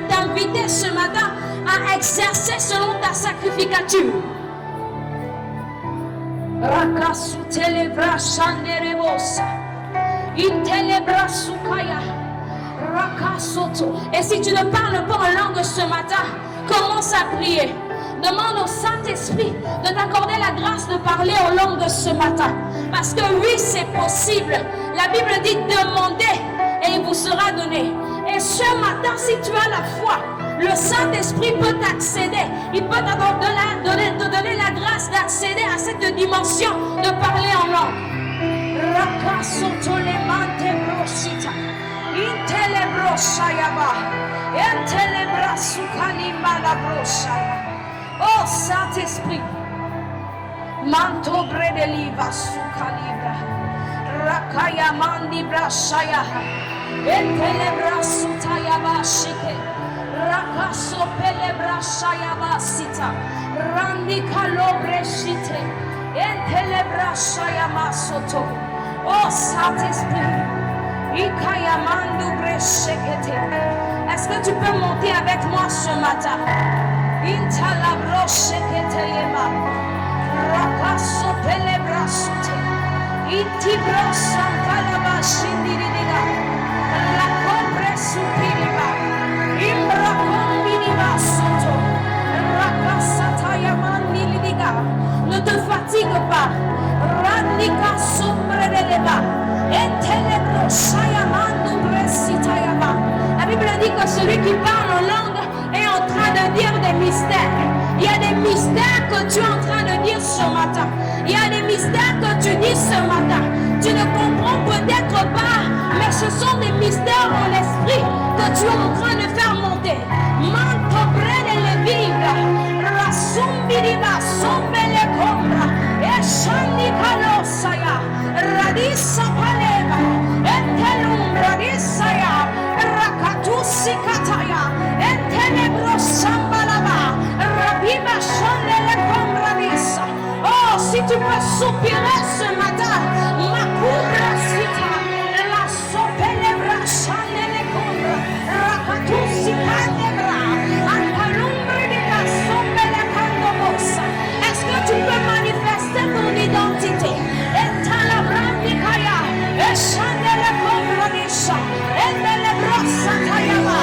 t'inviter ce matin à exercer selon ta sacrificature. Et si tu ne parles pas en langue ce matin, commence à prier. Demande au Saint-Esprit de t'accorder la grâce de parler en langue ce matin. Parce que oui, c'est possible. La Bible dit demandez et il vous sera donné. Et ce matin, si tu as la foi, le Saint-Esprit peut t'accéder. Il peut te donner la grâce d'accéder à cette dimension de parler en langue. Oh Saint-Esprit, manto bredeliva sukalibra, rakaya mandibra shaya, entelebra sutayaba shike, rakaso pelebra shayaba sita, randi kalobre shite, entelebra shayama soto. Oh Saint-Esprit, ikaya mandu breshekete. Est-ce que tu peux monter avec moi ce matin? Intalabro sheketeyema, rakaso pelebra sute, itibro sankalaba shindiridiga, lakobre supiriba, imbra kombiniba soto, rakasatayama nilidiga. Ne te fatigue pas, radika sombre de leba, entelebro shayamandu bresitayama. La Bible dit que celui qui parle en langue est en train de dire des mystères. Il y a des mystères que tu es en train de dire ce matin. Il y a des mystères que tu dis ce matin. Tu ne comprends peut-être pas, mais ce sont des mystères en l'esprit que tu es en train de faire monter. Manto brede le vibra, rasumbiriba, sombele combra, eshandi kalosaya, radisa paleva, entelum radisaya, rakatusi kataya, entelebro sambalaba, rabiba shandele combravisa. Oh, si tu peux soupirer ce matin, ma coubra sita, la sopelebra shandele combra, rakatusi kalebra, antalumbre de la sombele candobosa. Est-ce que tu peux manifester ton identité? Entalabrandikaya, eshandele combravisa, endelebra satayama,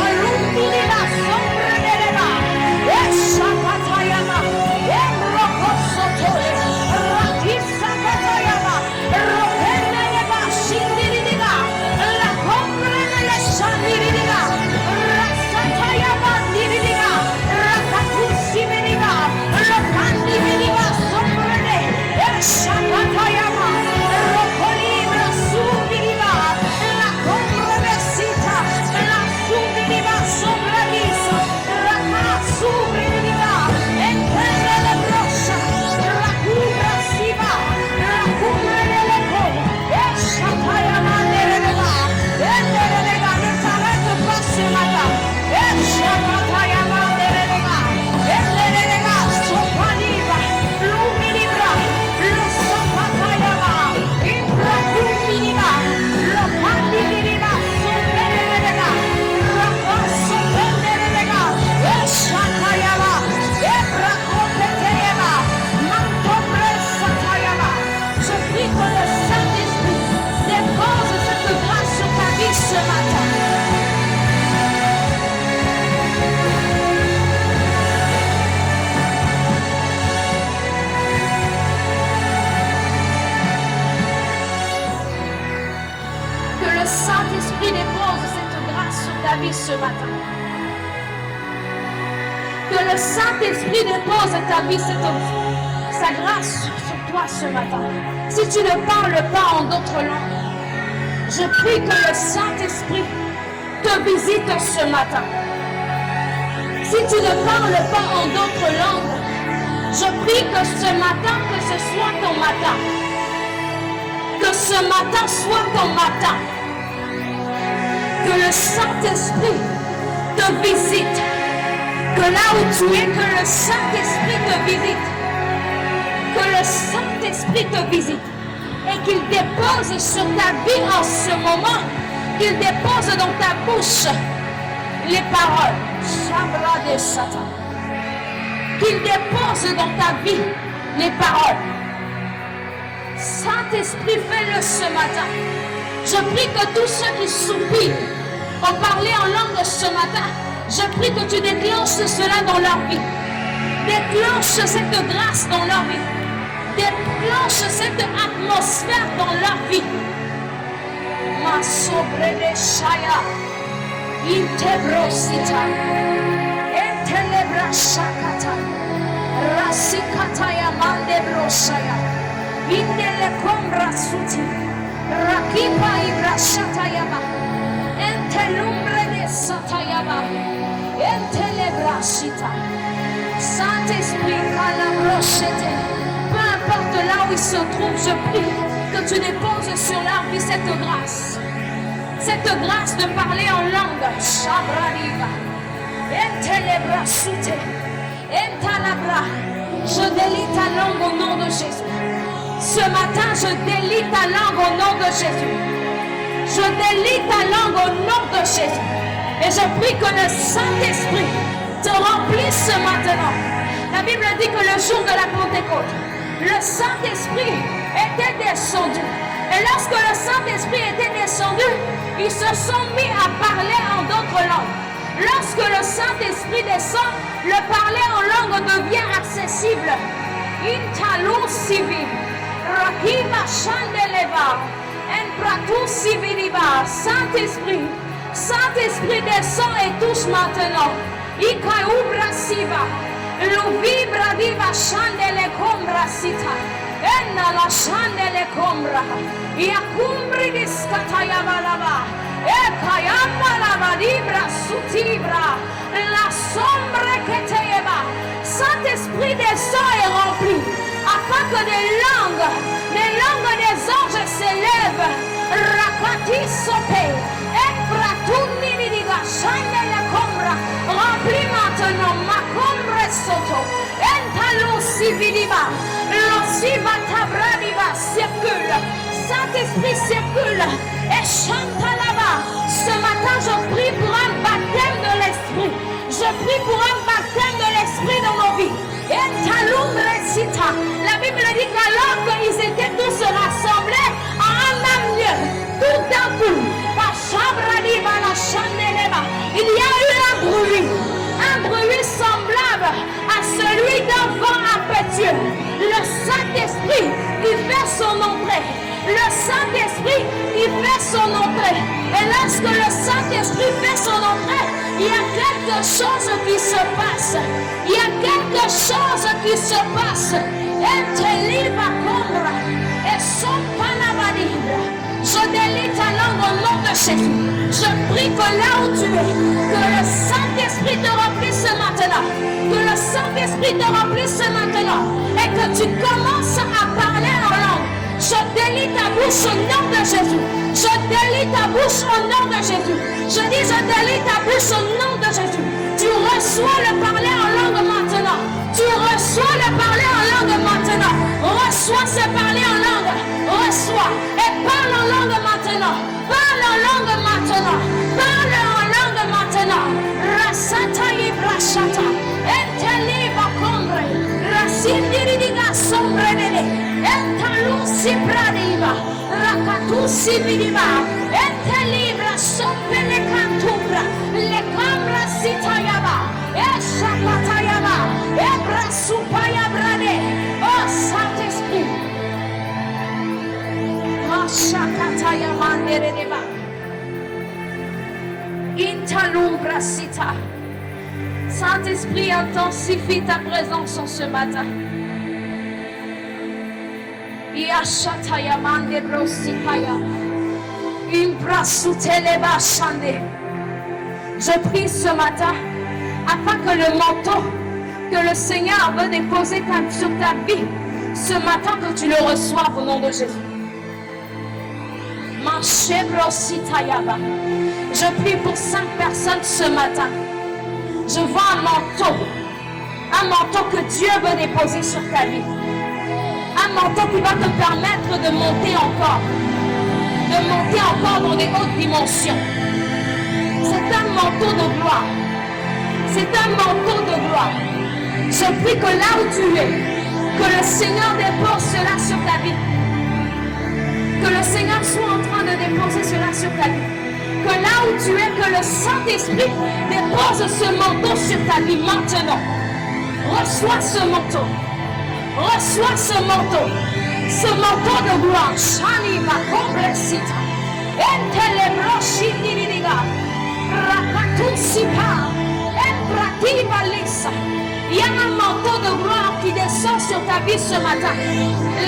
alumbirila sombre de leva, eshapatayama, emrokosotole, rakisapatayama, ta vie ce matin. Que le Saint-Esprit dépose ta vie, sa grâce sur toi ce matin. Si tu ne parles pas en d'autres langues, je prie que le Saint-Esprit te visite ce matin. Si tu ne parles pas en d'autres langues, je prie que ce matin, que ce soit ton matin. Que ce matin soit ton matin. Que le Saint-Esprit te visite. Que là où tu es, que le Saint-Esprit te visite. Que le Saint-Esprit te visite. Et qu'il dépose sur ta vie en ce moment. Qu'il dépose dans ta bouche les paroles. Chabra de Satan. Qu'il dépose dans ta vie les paroles. Saint-Esprit, fais-le ce matin. Je prie que tous ceux qui soupirent ont parlé en langue ce matin, je prie que tu déclenches cela dans leur vie. Déclenche cette grâce dans leur vie. Déclenche cette atmosphère dans leur vie. Ma sobrede shaya. Intebrosita. Entelebra shakata. Rasikataya mandebroshaya. Indele kombra suti. Rakipa ibra shatayaba. Entelumbre de satayaba. Entelebra shita. Saint-Esprit, calabrochete. Peu importe là où ils se trouvent, je prie que tu déposes sur leur vie cette grâce. Cette grâce de parler en langue. Shabradiva. Entelebra sute. Entalabra. Je délie ta langue au nom de Jésus. Ce matin, je délie ta langue au nom de Jésus. Je délie ta langue au nom de Jésus. Et je prie que le Saint-Esprit te remplisse maintenant. La Bible dit que le jour de la Pentecôte, le Saint-Esprit était descendu. Et lorsque le Saint-Esprit était descendu, ils se sont mis à parler en d'autres langues. Lorsque le Saint-Esprit descend, le parler en langue devient accessible. Intalou civil, Rakima chandeleva, Enpratou civiliva, Saint-Esprit. Saint-Esprit descend et touche maintenant. Ikaubra siva. Luvibra diva chandele combra sita. Enna la chandele combra. Iacumbri discatayava lava. Ekayamba lava libra sutibra. La sombre que te eva. Saint-Esprit descend et remplit. Afin que des langues des anges s'élèvent. Rakati sope. Ekratuni diga chandele combra. Remplis maintenant ma combre soto. Entalo civiliva. L'osiva tabradiva circule. Saint-Esprit circule. Et chante là-bas. Ce matin, je prie pour un baptême de l'Esprit. Je prie pour un baptême de l'Esprit dans nos vies. Entalum recita. La Bible dit qu'alors qu'ils étaient tous rassemblés à un même lieu, tout d'un coup, il y a eu un bruit semblable à celui d'un vent impétueux. Le Saint-Esprit qui fait son entrée. Le Saint-Esprit qui fait son entrée. Et lorsque le Saint-Esprit fait son entrée, il y a quelque chose qui se passe. Il y a quelque chose qui se passe. Et te livre et son panabadibra. Je délie ta langue au nom de Jésus. Je prie que là où tu es, que le Saint-Esprit te remplisse maintenant. Que le Saint-Esprit te remplisse maintenant. Et que tu commences à parler en langue. Je délie ta bouche au nom de Jésus. Je délie ta bouche au nom de Jésus. Je dis, je délie ta bouche au nom de Jésus. Tu reçois le parler en langue maintenant. Tu reçois le parler en langue maintenant. Reçois ce parler en langue. Reçois et parle en langue maintenant. Parle en langue maintenant. Parle en langue maintenant. Rasata ibrashata. Enteliva combre. Rasindiridiga sombrelele. Entalusi bradiva. Rakatusi vidiva. Entelibra sompele cantubra. Le cambra sitayaba. Eshapatayaba. Ebra supaya brade. Oh Saint-Esprit. Intalumbrasita. Saint-Esprit, intensifie ta présence en ce matin. Yashataya mande brosipaya. Imbrasuteleba shande. Je prie ce matin afin que le manteau que le Seigneur veut déposer sur ta vie, ce matin que tu le reçoives au nom de Jésus. Je prie pour 5 personnes ce matin. Je vois un manteau que Dieu veut déposer sur ta vie. Un manteau qui va te permettre de monter encore dans des hautes dimensions. C'est un manteau de gloire. C'est un manteau de gloire. Je prie que là où tu es, que le Seigneur dépose cela sur ta vie. Que le Seigneur soit en train de déposer cela sur ta vie. Que là où tu es, que le Saint-Esprit dépose ce manteau sur ta vie maintenant. Reçois ce manteau. Reçois ce manteau. Ce manteau de gloire. Shani va complexita. Entelebro shindiriga. Rakatusipa. Emprativa lisa. Il y a un manteau de gloire qui descend sur ta vie ce matin.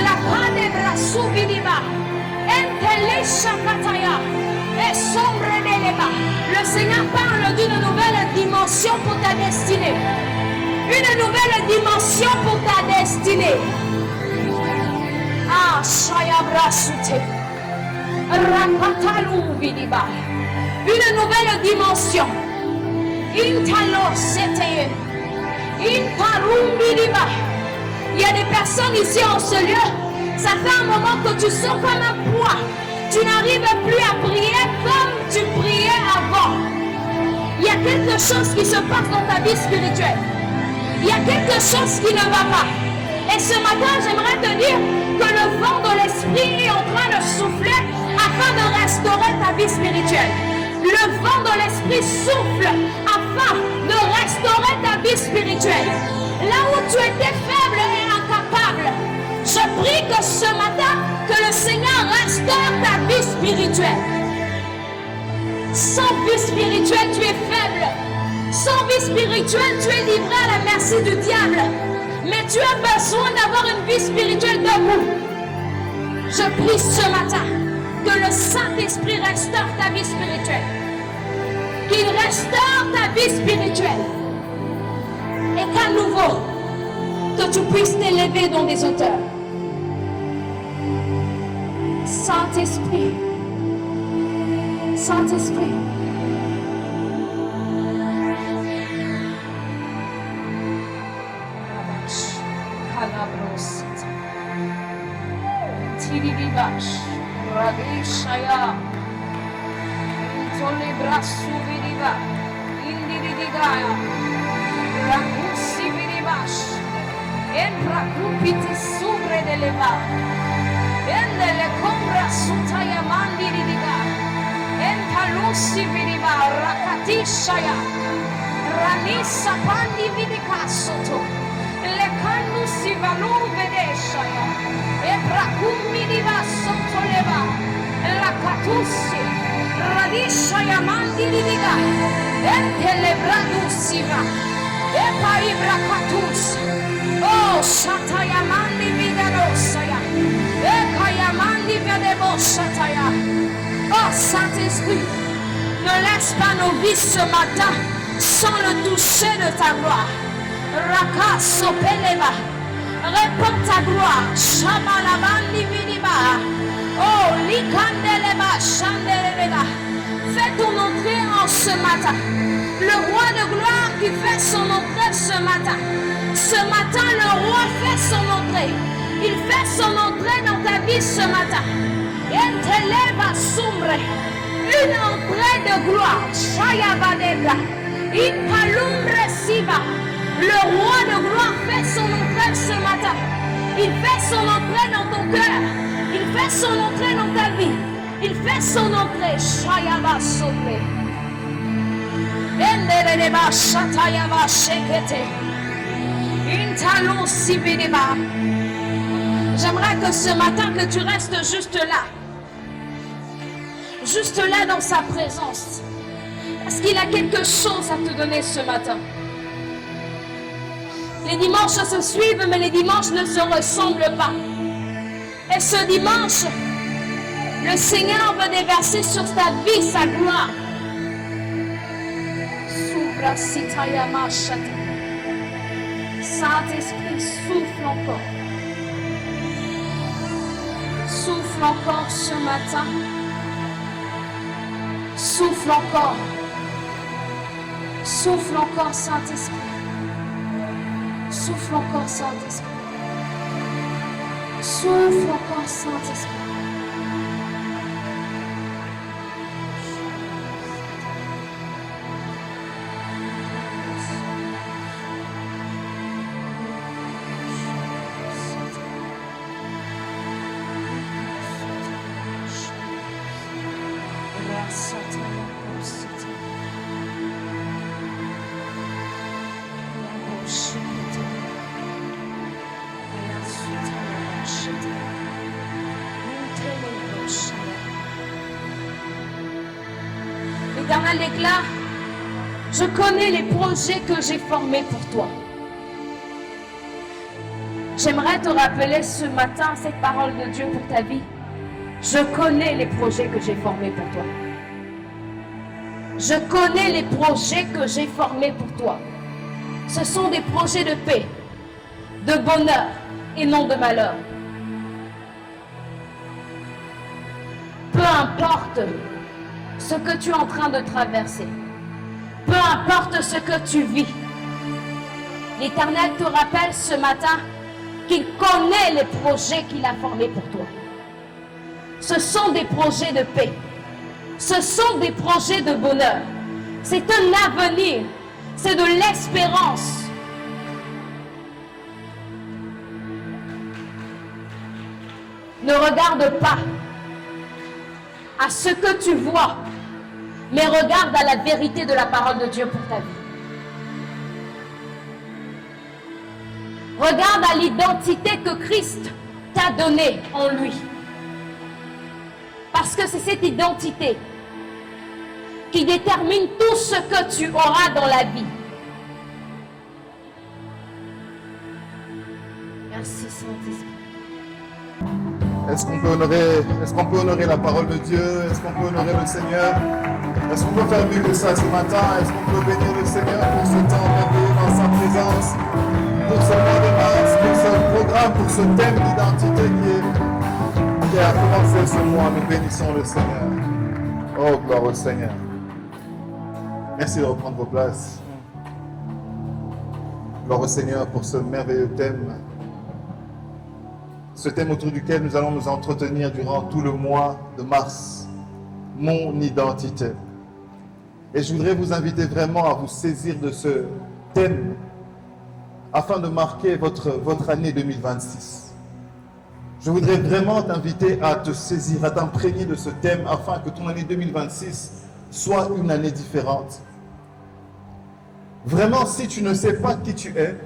La cadebra subidiba. Entelesha kataya. Et sombre d'éleva. Le Seigneur parle d'une nouvelle dimension pour ta destinée. Une nouvelle dimension pour ta destinée. Ah, Shayabra Sute. Rakatalu Vidiba. Une nouvelle dimension. Intalo Sete. Intarum Vidiba. Il y a des personnes ici en ce lieu. Ça fait un moment que tu sens comme un poids. Tu n'arrives plus à prier comme tu priais avant. Il y a quelque chose qui se passe dans ta vie spirituelle. Il y a quelque chose qui ne va pas. Et ce matin, j'aimerais te dire que le vent de l'esprit est en train de souffler afin de restaurer ta vie spirituelle. Le vent de l'esprit souffle afin de restaurer ta vie spirituelle. Là où tu étais faible et incapable, je prie que ce matin, que le Seigneur restaure ta vie spirituelle. Sans vie spirituelle, tu es faible. Sans vie spirituelle, tu es livré à la merci du diable. Mais tu as besoin d'avoir une vie spirituelle debout. Je prie ce matin que le Saint-Esprit restaure ta vie spirituelle. Qu'il restaure ta vie spirituelle. Et qu'à nouveau, que tu puisses t'élever dans des hauteurs. Saint-Esprit. Saint-Esprit. Tiribash, Radishaya, Tolebra Suviriba, Indirigaya, Rakusi Viribash, Embra Kupiti Suvre de Leva, Endele Combra Sutaya Mandiriga, Entalusi Viriba, Rakatishaya, Ranisa Pandi Vidikasoto, Le Canusi Valur Vedeshaya. Ebracumi di basso toleva la catussi radiscia yamandi di diga e le bradussiva e poi bracatus oh shata yamandi vidarossaya e kayamandi vedebossataya. Oh Saint-Esprit, ne laisse pas nos vies ce matin sans le toucher de ta gloire. Rakasso peleva. Réponds ta gloire. Shamalabandi vidiba. Oh, likandeleba, chandeleba. Fais ton entrée en ce matin. Le roi de gloire qui fait son entrée ce matin. Ce matin, le roi fait son entrée. Il fait son entrée dans ta vie ce matin. Enteleba sumbre. Une entrée de gloire. Shayabadebra. Impalumbre siva. Le roi de gloire fait son entrée ce matin. Il fait son entrée dans ton cœur. Il fait son entrée dans ta vie. Il fait son entrée. Shayaba sobre. Endereba shatayaba shekete. Intalo sibideba. J'aimerais que ce matin que tu restes juste là. Juste là dans sa présence. Parce qu'il a quelque chose à te donner ce matin. Les dimanches se suivent, mais les dimanches ne se ressemblent pas. Et ce dimanche, le Seigneur veut déverser sur ta vie sa gloire. Saint-Esprit, souffle encore. Souffle encore ce matin. Souffle encore. Souffle encore, Saint-Esprit. Souffle encore, Saint-Esprit. Souffle encore, Saint-Esprit. L'Éternel déclare, je connais les projets que j'ai formés pour toi. J'aimerais te rappeler ce matin cette parole de Dieu pour ta vie. Je connais les projets que j'ai formés pour toi. Je connais les projets que j'ai formés pour toi. Ce sont des projets de paix, de bonheur et non de malheur. Peu importe ce que tu es en train de traverser, peu importe ce que tu vis, l'Éternel te rappelle ce matin qu'il connaît les projets qu'il a formés pour toi. Ce sont des projets de paix. Ce sont des projets de bonheur. C'est un avenir. C'est de l'espérance. Ne regarde pas à ce que tu vois, mais regarde à la vérité de la parole de Dieu pour ta vie. Regarde à l'identité que Christ t'a donnée en lui. Parce que c'est cette identité qui détermine tout ce que tu auras dans la vie. Merci Saint-Esprit. Est-ce qu'on peut honorer la parole de Dieu? Est-ce qu'on peut honorer le Seigneur? Est-ce qu'on peut faire mieux que ça ce matin? Est-ce qu'on peut bénir le Seigneur pour ce temps merveilleux dans sa présence, pour ce mois de mars, pour ce programme, pour ce thème d'identité qui a commencé ce mois? Nous bénissons le Seigneur. Oh, gloire au Seigneur. Merci de reprendre vos places. Gloire au Seigneur pour ce merveilleux thème. Ce thème autour duquel nous allons nous entretenir durant tout le mois de mars. Mon identité. Et je voudrais vous inviter vraiment à vous saisir de ce thème afin de marquer votre année 2026. Je voudrais vraiment t'inviter à te saisir, à t'imprégner de ce thème afin que ton année 2026 soit une année différente. Vraiment, si tu ne sais pas qui tu es,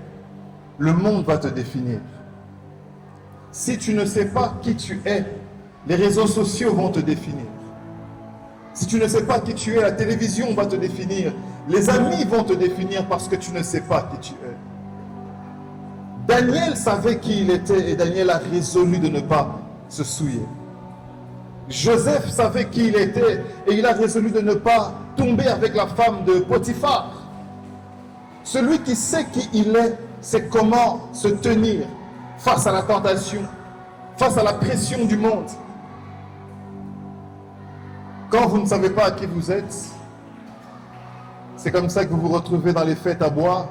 le monde va te définir. Si tu ne sais pas qui tu es, les réseaux sociaux vont te définir. Si tu ne sais pas qui tu es, la télévision va te définir. Les amis vont te définir parce que tu ne sais pas qui tu es. Daniel savait qui il était et Daniel a résolu de ne pas se souiller. Joseph savait qui il était et il a résolu de ne pas tomber avec la femme de Potiphar. Celui qui sait qui il est, sait comment se tenir face à la tentation, face à la pression du monde. Quand vous ne savez pas à qui vous êtes, c'est comme ça que vous vous retrouvez dans les fêtes à boire,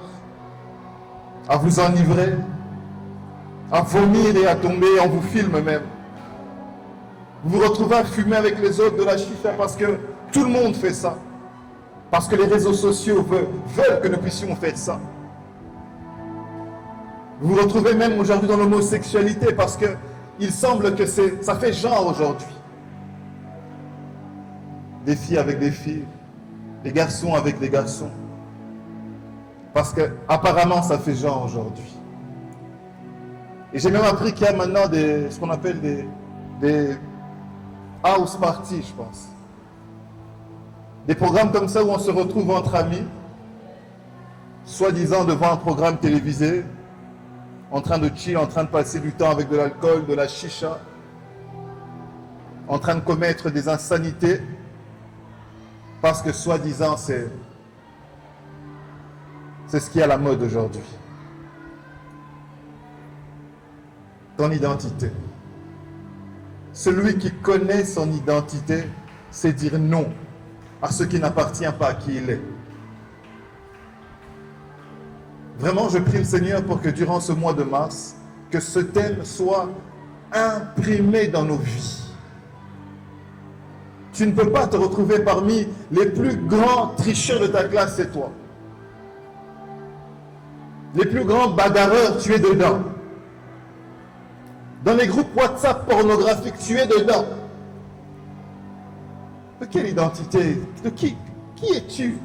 à vous enivrer, à vomir et à tomber, on vous filme même. Vous vous retrouvez à fumer avec les autres de la chicha parce que tout le monde fait ça. Parce que les réseaux sociaux veulent que nous puissions faire ça. Vous vous retrouvez même aujourd'hui dans l'homosexualité parce qu'il semble que ça fait genre aujourd'hui. Des filles avec des filles, des garçons avec des garçons. Parce que apparemment ça fait genre aujourd'hui. Et j'ai même appris qu'il y a maintenant ce qu'on appelle des house parties, je pense. Des programmes comme ça où on se retrouve entre amis, soi-disant devant un programme télévisé, en train de chill, en train de passer du temps avec de l'alcool, de la chicha, en train de commettre des insanités, parce que soi-disant c'est ce qui est à la mode aujourd'hui. Ton identité. Celui qui connaît son identité, c'est dire non à ce qui n'appartient pas à qui il est. Vraiment, je prie le Seigneur pour que durant ce mois de mars, que ce thème soit imprimé dans nos vies. Tu ne peux pas te retrouver parmi les plus grands tricheurs de ta classe, c'est toi. Les plus grands bagarreurs, tu es dedans. Dans les groupes WhatsApp pornographiques, tu es dedans. De quelle identité? De qui es-tu?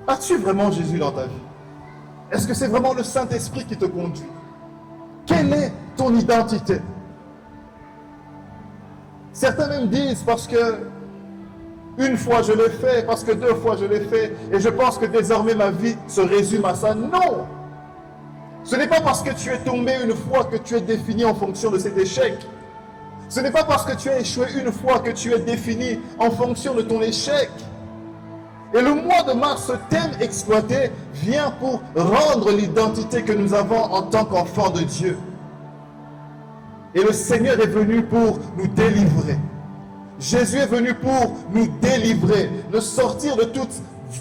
As-tu vraiment Jésus dans ta vie? Est-ce que c'est vraiment le Saint-Esprit qui te conduit? Quelle est ton identité? Certains même disent parce que une fois je l'ai fait, parce que 2 fois je l'ai fait, et je pense que désormais ma vie se résume à ça. Non! Ce n'est pas parce que tu es tombé une fois que tu es défini en fonction de cet échec. Ce n'est pas parce que tu as échoué une fois que tu es défini en fonction de ton échec. Et le mois de mars, ce thème exploité vient pour rendre l'identité que nous avons en tant qu'enfants de Dieu. Et le Seigneur est venu pour nous délivrer. Jésus est venu pour nous délivrer, nous sortir de toute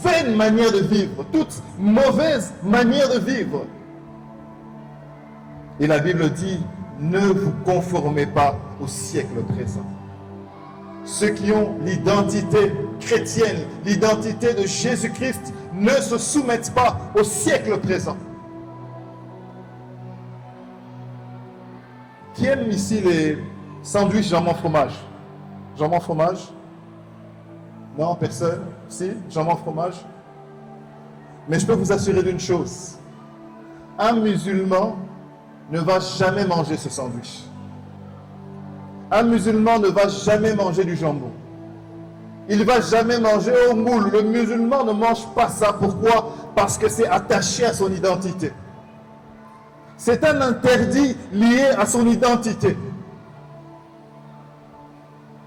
vaine manière de vivre, toute mauvaise manière de vivre. Et la Bible dit, ne vous conformez pas au siècle présent. Ceux qui ont l'identité chrétienne, l'identité de Jésus-Christ, ne se soumettent pas au siècle présent. Qui aime ici les sandwichs jambon fromage? Jambon fromage? Non, personne? Si, jambon fromage? Mais je peux vous assurer d'une chose. Un musulman ne va jamais manger ce sandwich. Un musulman ne va jamais manger du jambon. Il ne va jamais manger au moule. Le musulman ne mange pas ça. Pourquoi? Parce que c'est attaché à son identité. C'est un interdit lié à son identité.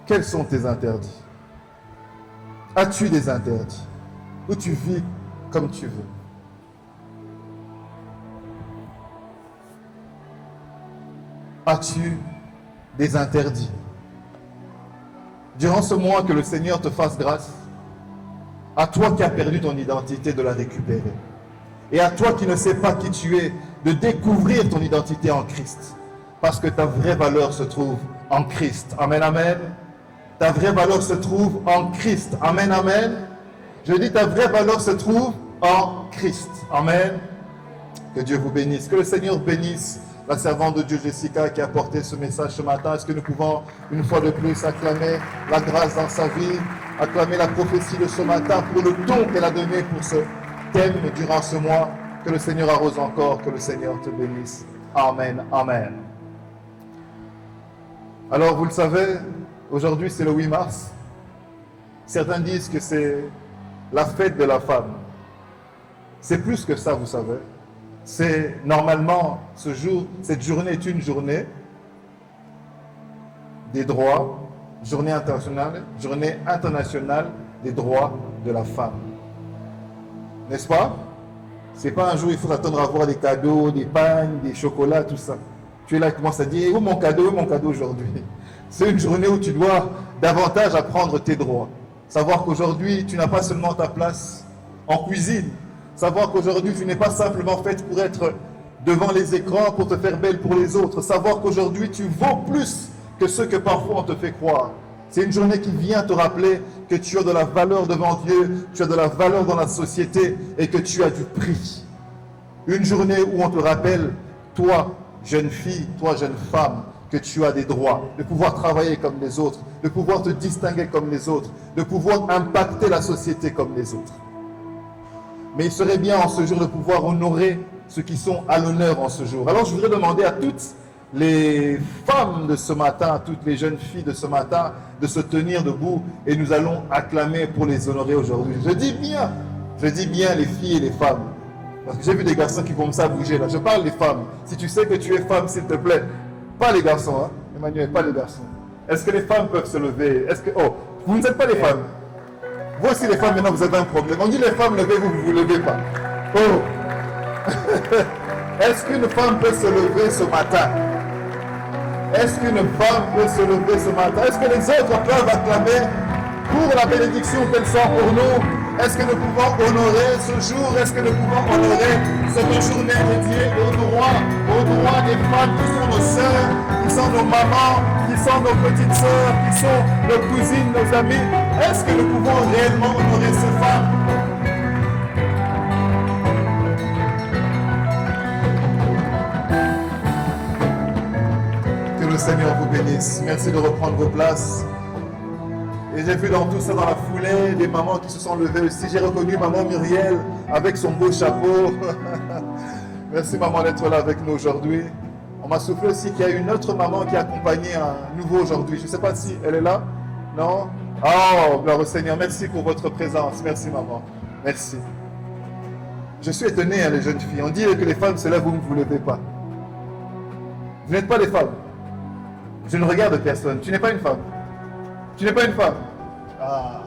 Quels sont tes interdits? As-tu des interdits? Ou tu vis comme tu veux? As-tu des interdits? Durant ce mois, que le Seigneur te fasse grâce. À toi qui as perdu ton identité, de la récupérer. Et à toi qui ne sais pas qui tu es, de découvrir ton identité en Christ. Parce que ta vraie valeur se trouve en Christ. Amen, amen. Ta vraie valeur se trouve en Christ. Amen, amen. Je dis, ta vraie valeur se trouve en Christ. Amen. Que Dieu vous bénisse. Que le Seigneur bénisse la servante de Dieu Jessica qui a porté ce message ce matin. Est-ce que nous pouvons une fois de plus acclamer la grâce dans sa vie, acclamer la prophétie de ce matin pour le don qu'elle a donné pour ce thème durant ce mois? Que le Seigneur arrose encore, que le Seigneur te bénisse. Amen, amen. Alors vous le savez, aujourd'hui c'est le 8 mars. Certains disent que c'est la fête de la femme. C'est plus que ça, vous savez. C'est normalement, cette journée est une journée des droits, journée internationale des droits de la femme. N'est-ce pas? C'est pas un jour où il faut attendre à avoir des cadeaux, des pagnes, des chocolats, tout ça. Tu es là et commences à dire, où mon cadeau aujourd'hui? C'est une journée où tu dois davantage apprendre tes droits. Savoir qu'aujourd'hui, tu n'as pas seulement ta place en cuisine. Savoir qu'aujourd'hui, tu n'es pas simplement faite pour être devant les écrans, pour te faire belle pour les autres. Savoir qu'aujourd'hui, tu vaux plus que ce que parfois on te fait croire. C'est une journée qui vient te rappeler que tu as de la valeur devant Dieu, tu as de la valeur dans la société et que tu as du prix. Une journée où on te rappelle, toi, jeune fille, toi, jeune femme, que tu as des droits, de pouvoir travailler comme les autres, de pouvoir te distinguer comme les autres, de pouvoir impacter la société comme les autres. Mais il serait bien en ce jour de pouvoir honorer ceux qui sont à l'honneur en ce jour. Alors je voudrais demander à toutes les femmes de ce matin, toutes les jeunes filles de ce matin, de se tenir debout et nous allons acclamer pour les honorer aujourd'hui. Je dis bien les filles et les femmes. Parce que j'ai vu des garçons qui commencent à bouger là. Je parle des femmes. Si tu sais que tu es femme, s'il te plaît, pas les garçons, hein. Emmanuel, pas les garçons. Est-ce que les femmes peuvent se lever? Est-ce que... Oh, vous ne êtes pas les femmes. Vous aussi les femmes, maintenant vous avez un problème. On dit les femmes, levez-vous, vous ne vous levez pas. Oh. Est-ce qu'une femme peut se lever ce matin? Est-ce qu'une femme peut se lever ce matin? Est-ce que les autres peuvent acclamer pour la bénédiction qu'elle soit pour nous? Est-ce que nous pouvons honorer ce jour? Est-ce que nous pouvons honorer cette journée dédiée aux droits des femmes qui sont nos sœurs, qui sont nos mamans, qui sont nos petites sœurs, qui sont nos cousines, nos amis? Est-ce que nous pouvons réellement honorer ces femmes? Que le Seigneur vous bénisse. Merci de reprendre vos places. Et j'ai vu dans tout ça, dans la foulée, des mamans qui se sont levées aussi. J'ai reconnu maman Muriel avec son beau chapeau. Merci maman d'être là avec nous aujourd'hui. On m'a soufflé aussi qu'il y a une autre maman qui a accompagné un nouveau aujourd'hui. Je ne sais pas si elle est là. Non? Oh, gloire au Seigneur. Merci pour votre présence. Merci maman. Merci. Je suis étonné, les jeunes filles. On dit que les femmes se lèvent, vous ne vous levez pas. Vous n'êtes pas des femmes. Je ne regarde personne. Tu n'es pas une femme. Tu n'es pas une femme. Ah,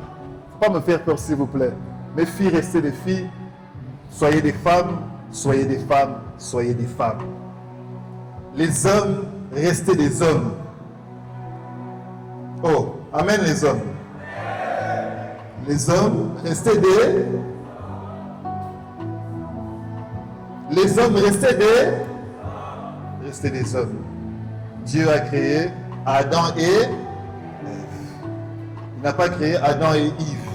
faut pas me faire peur, s'il vous plaît. Mes filles, restez des filles. Soyez des femmes, soyez des femmes, soyez des femmes. Les hommes, restez des hommes. Oh, amen les hommes. Les hommes, restez des... Les hommes, restez des... Restez des hommes. Dieu a créé Adam et... Il n'a pas créé Adam et Yves.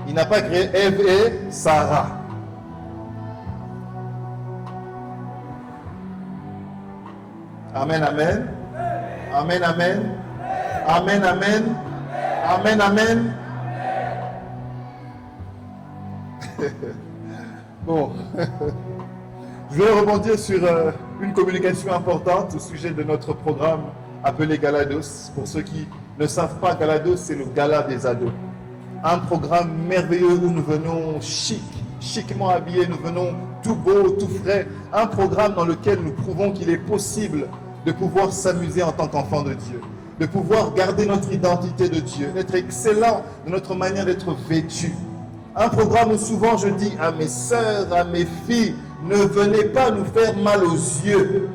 Il n'a pas créé Ève et Sarah. Amen, amen. Amen, amen. Amen, amen. Amen, amen. Bon. Je vais rebondir sur une communication importante au sujet de notre programme appelé Galados. Pour ceux qui ne savent pas, Galados, c'est le gala des ados. Un programme merveilleux où nous venons chiquement habillés, nous venons tout beau, tout frais. Un programme dans lequel nous prouvons qu'il est possible de pouvoir s'amuser en tant qu'enfant de Dieu, de pouvoir garder notre identité de Dieu, d'être excellent de notre manière d'être vêtu. Un programme où souvent je dis à mes sœurs, à mes filles, ne venez pas nous faire mal aux yeux.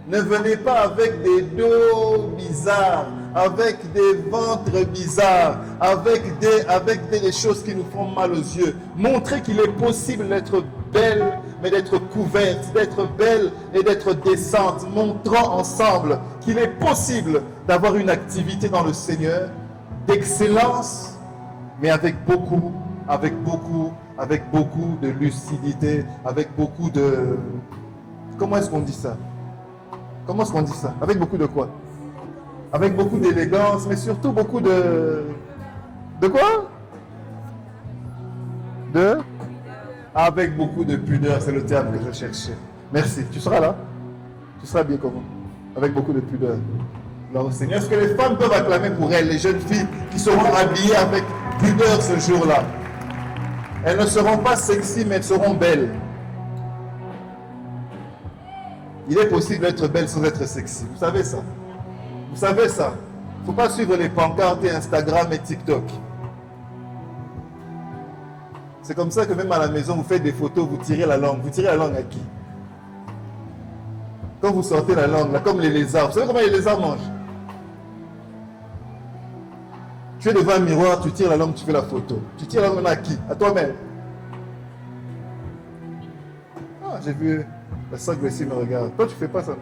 Ne venez pas avec des dos bizarres, avec des ventres bizarres, avec des choses qui nous font mal aux yeux. Montrez qu'il est possible d'être belle, mais d'être couverte, d'être belle et d'être décente. Montrons ensemble qu'il est possible d'avoir une activité dans le Seigneur, d'excellence, mais avec beaucoup de lucidité, avec beaucoup de... Comment est-ce qu'on dit ça? Comment est-ce qu'on dit ça? Avec beaucoup de quoi? Avec beaucoup d'élégance, mais surtout beaucoup de... De quoi? De... Avec beaucoup de pudeur, c'est le terme que je cherchais. Merci. Tu seras là? Tu seras bien comment? Avec beaucoup de pudeur. Alors, Seigneur, est-ce que les femmes peuvent acclamer pour elles, les jeunes filles qui seront habillées avec pudeur ce jour-là? Elles ne seront pas sexy, mais elles seront belles. Il est possible d'être belle sans être sexy. Vous savez ça? Vous savez ça? Il ne faut pas suivre les pancartes et Instagram et TikTok. C'est comme ça que même à la maison, vous faites des photos, vous tirez la langue. Vous tirez la langue à qui? Quand vous sortez la langue, là, comme les lézards. Vous savez comment les lézards mangent? Tu es devant un miroir, tu tires la langue, tu fais la photo. Tu tires la langue à qui? À toi-même. Ah, j'ai vu la sœur Gracie me regarde. Toi, tu fais pas ça, non?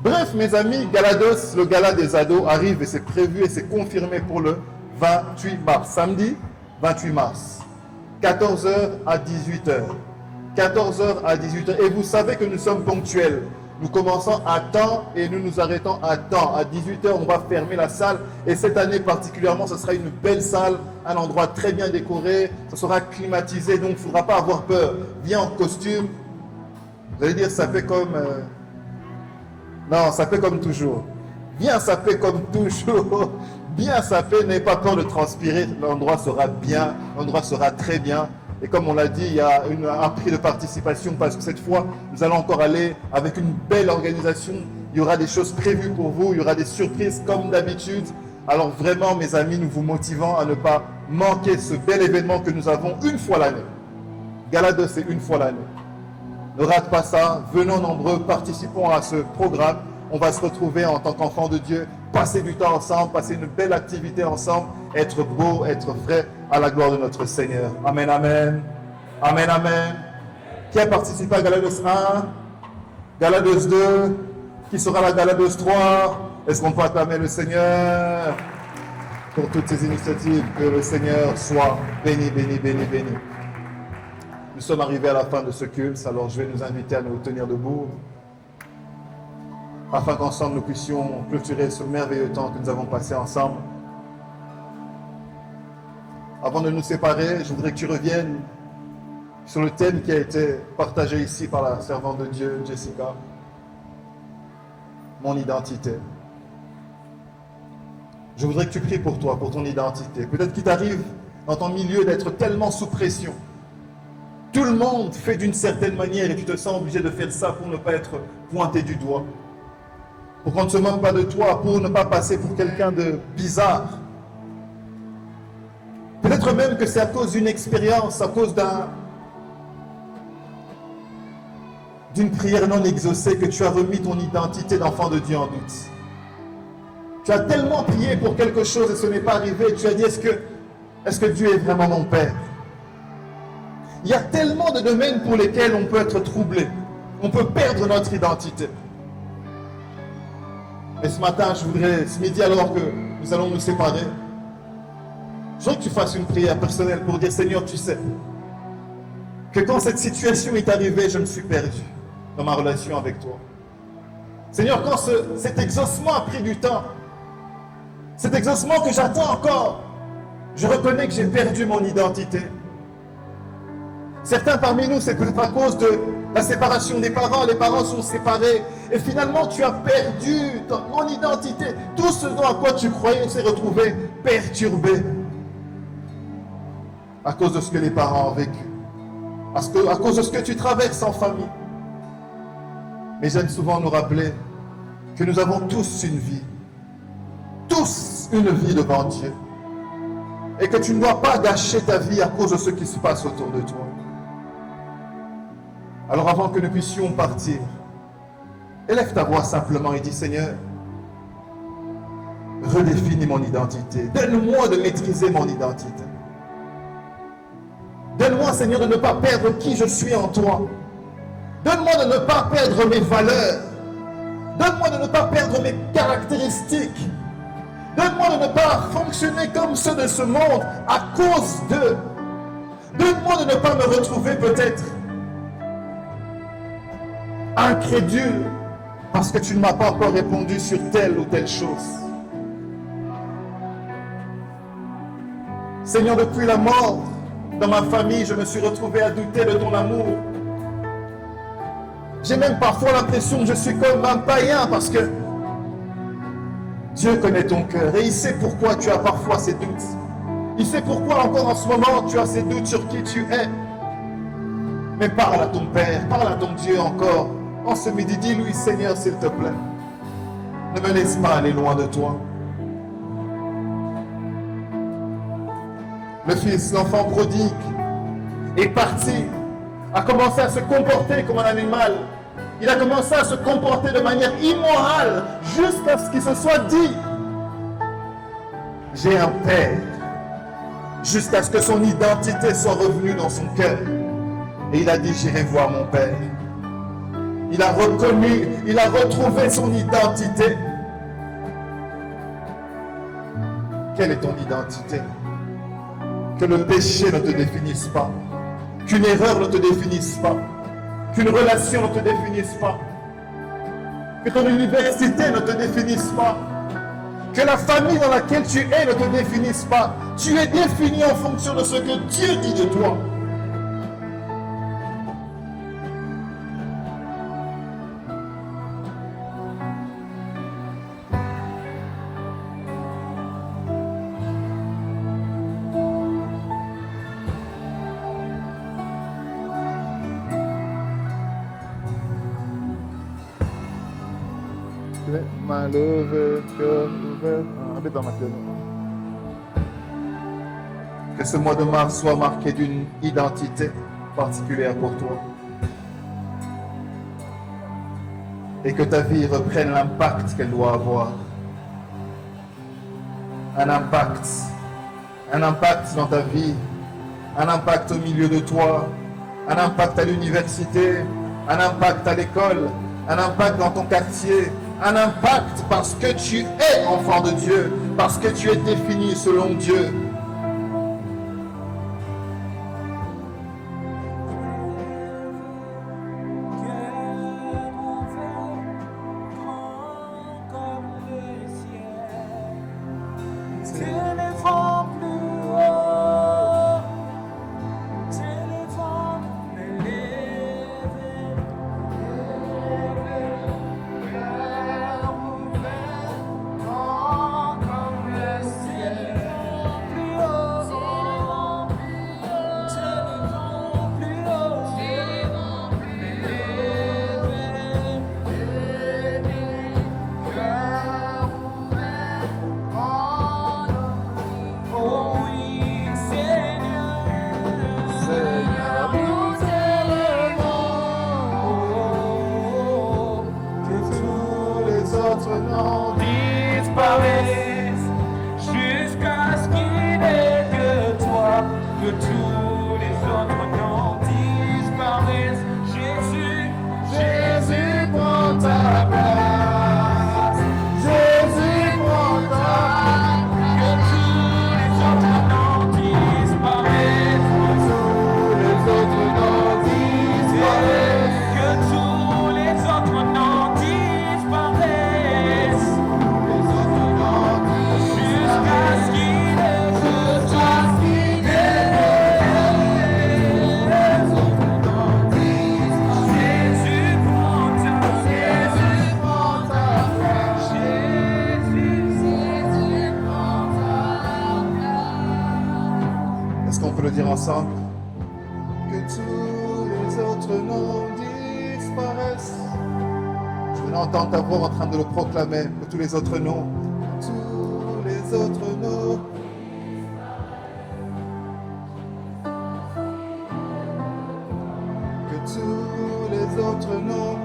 Bref, mes amis, Galados, le gala des ados, arrive et c'est prévu et c'est confirmé pour le 28 mars. Samedi, 28 mars. 14h à 18h. 14h à 18h. Et vous savez que nous sommes ponctuels. Nous commençons à temps et nous nous arrêtons à temps. À 18h, on va fermer la salle. Et cette année particulièrement, ce sera une belle salle, un endroit très bien décoré. Ça sera climatisé, donc il ne faudra pas avoir peur. Viens en costume. Vous allez dire, ça fait comme... Non, ça fait comme toujours. Viens sapé comme toujours. Bien sapé, n'ayez pas peur de transpirer. L'endroit sera bien, l'endroit sera très bien. Et comme on l'a dit, il y a un prix de participation parce que cette fois, nous allons encore aller avec une belle organisation. Il y aura des choses prévues pour vous, il y aura des surprises comme d'habitude. Alors vraiment, mes amis, nous vous motivons à ne pas manquer ce bel événement que nous avons une fois l'année. Gala 2, c'est une fois l'année. Ne rate pas ça, venons nombreux, participons à ce programme. On va se retrouver en tant qu'enfants de Dieu, passer du temps ensemble, passer une belle activité ensemble, être beau, être vrai à la gloire de notre Seigneur. Amen, amen. Amen, amen. Qui a participé à Galados 1, Galados 2, qui sera la Galados 3? Est-ce qu'on peut acclamer le Seigneur pour toutes ces initiatives? Que le Seigneur soit béni, béni, béni, béni. Nous sommes arrivés à la fin de ce culte, alors je vais nous inviter à nous tenir debout, afin qu'ensemble nous puissions clôturer ce merveilleux temps que nous avons passé ensemble. Avant de nous séparer, je voudrais que tu reviennes sur le thème qui a été partagé ici par la servante de Dieu, Jessica. Mon identité. Je voudrais que tu pries pour toi, pour ton identité. Peut-être qu'il t'arrive dans ton milieu d'être tellement sous pression. Tout le monde fait d'une certaine manière et tu te sens obligé de faire ça pour ne pas être pointé du doigt. Pour qu'on ne se moque pas de toi, pour ne pas passer pour quelqu'un de bizarre. Peut-être même que c'est à cause d'une expérience, à cause d'une prière non exaucée que tu as remis ton identité d'enfant de Dieu en doute. Tu as tellement prié pour quelque chose et ce n'est pas arrivé. Tu as dit, est-ce que Dieu est vraiment mon Père? Il y a tellement de domaines pour lesquels on peut être troublé. On peut perdre notre identité. Et ce matin, ce midi, alors que nous allons nous séparer, je veux que tu fasses une prière personnelle pour dire, Seigneur, tu sais que quand cette situation est arrivée, je me suis perdu dans ma relation avec toi. Seigneur, quand cet exaucement a pris du temps, cet exaucement que j'attends encore, je reconnais que j'ai perdu mon identité. Certains parmi nous, c'est peut-être à cause de la séparation des parents. Les parents sont séparés. Et finalement, tu as perdu ton identité. Tout ce dont à quoi tu croyais s'est retrouvé perturbé. À cause de ce que les parents ont vécu. À cause de ce que tu traverses en famille. Mais j'aime souvent nous rappeler que nous avons tous une vie. Tous une vie devant Dieu. Et que tu ne dois pas gâcher ta vie à cause de ce qui se passe autour de toi. Alors avant que nous puissions partir, élève ta voix simplement et dis, Seigneur, redéfinis mon identité. Donne-moi de maîtriser mon identité. Donne-moi, Seigneur, de ne pas perdre qui je suis en toi. Donne-moi de ne pas perdre mes valeurs. Donne-moi de ne pas perdre mes caractéristiques. Donne-moi de ne pas fonctionner comme ceux de ce monde à cause d'eux. Donne-moi de ne pas me retrouver peut-être incrédule parce que tu ne m'as pas encore répondu sur telle ou telle chose. Seigneur, depuis la mort dans ma famille, je me suis retrouvé à douter de ton amour. J'ai même parfois l'impression que je suis comme un païen parce que Dieu connaît ton cœur et il sait pourquoi tu as parfois ces doutes. Il sait pourquoi encore en ce moment tu as ces doutes sur qui tu es. Mais parle à ton Père, parle à ton Dieu encore. En ce midi, dis-lui, Seigneur, s'il te plaît, ne me laisse pas aller loin de toi. Le fils, l'enfant prodigue, est parti, a commencé à se comporter comme un animal. Il a commencé à se comporter de manière immorale jusqu'à ce qu'il se soit dit, j'ai un père, jusqu'à ce que son identité soit revenue dans son cœur. Et il a dit, j'irai voir mon père. Il a reconnu, il a retrouvé son identité. Quelle est ton identité? Que le péché ne te définisse pas, qu'une erreur ne te définisse pas, qu'une relation ne te définisse pas. Que ton université ne te définisse pas. Que la famille dans laquelle tu es ne te définisse pas. Tu es défini en fonction de ce que Dieu dit de toi. Main levée, cœur ouvert. Habite dans ma tête. Que ce mois de mars soit marqué d'une identité particulière pour toi. Et que ta vie reprenne l'impact qu'elle doit avoir. Un impact dans ta vie, un impact au milieu de toi, un impact à l'université, un impact à l'école, un impact dans ton quartier, un impact parce que tu es enfant de Dieu, parce que tu es défini selon Dieu. Ensemble, que tous les autres noms disparaissent. Je veux entendre ta voix en train de le proclamer, que tous les autres noms, tous les autres noms. Que tous les autres noms.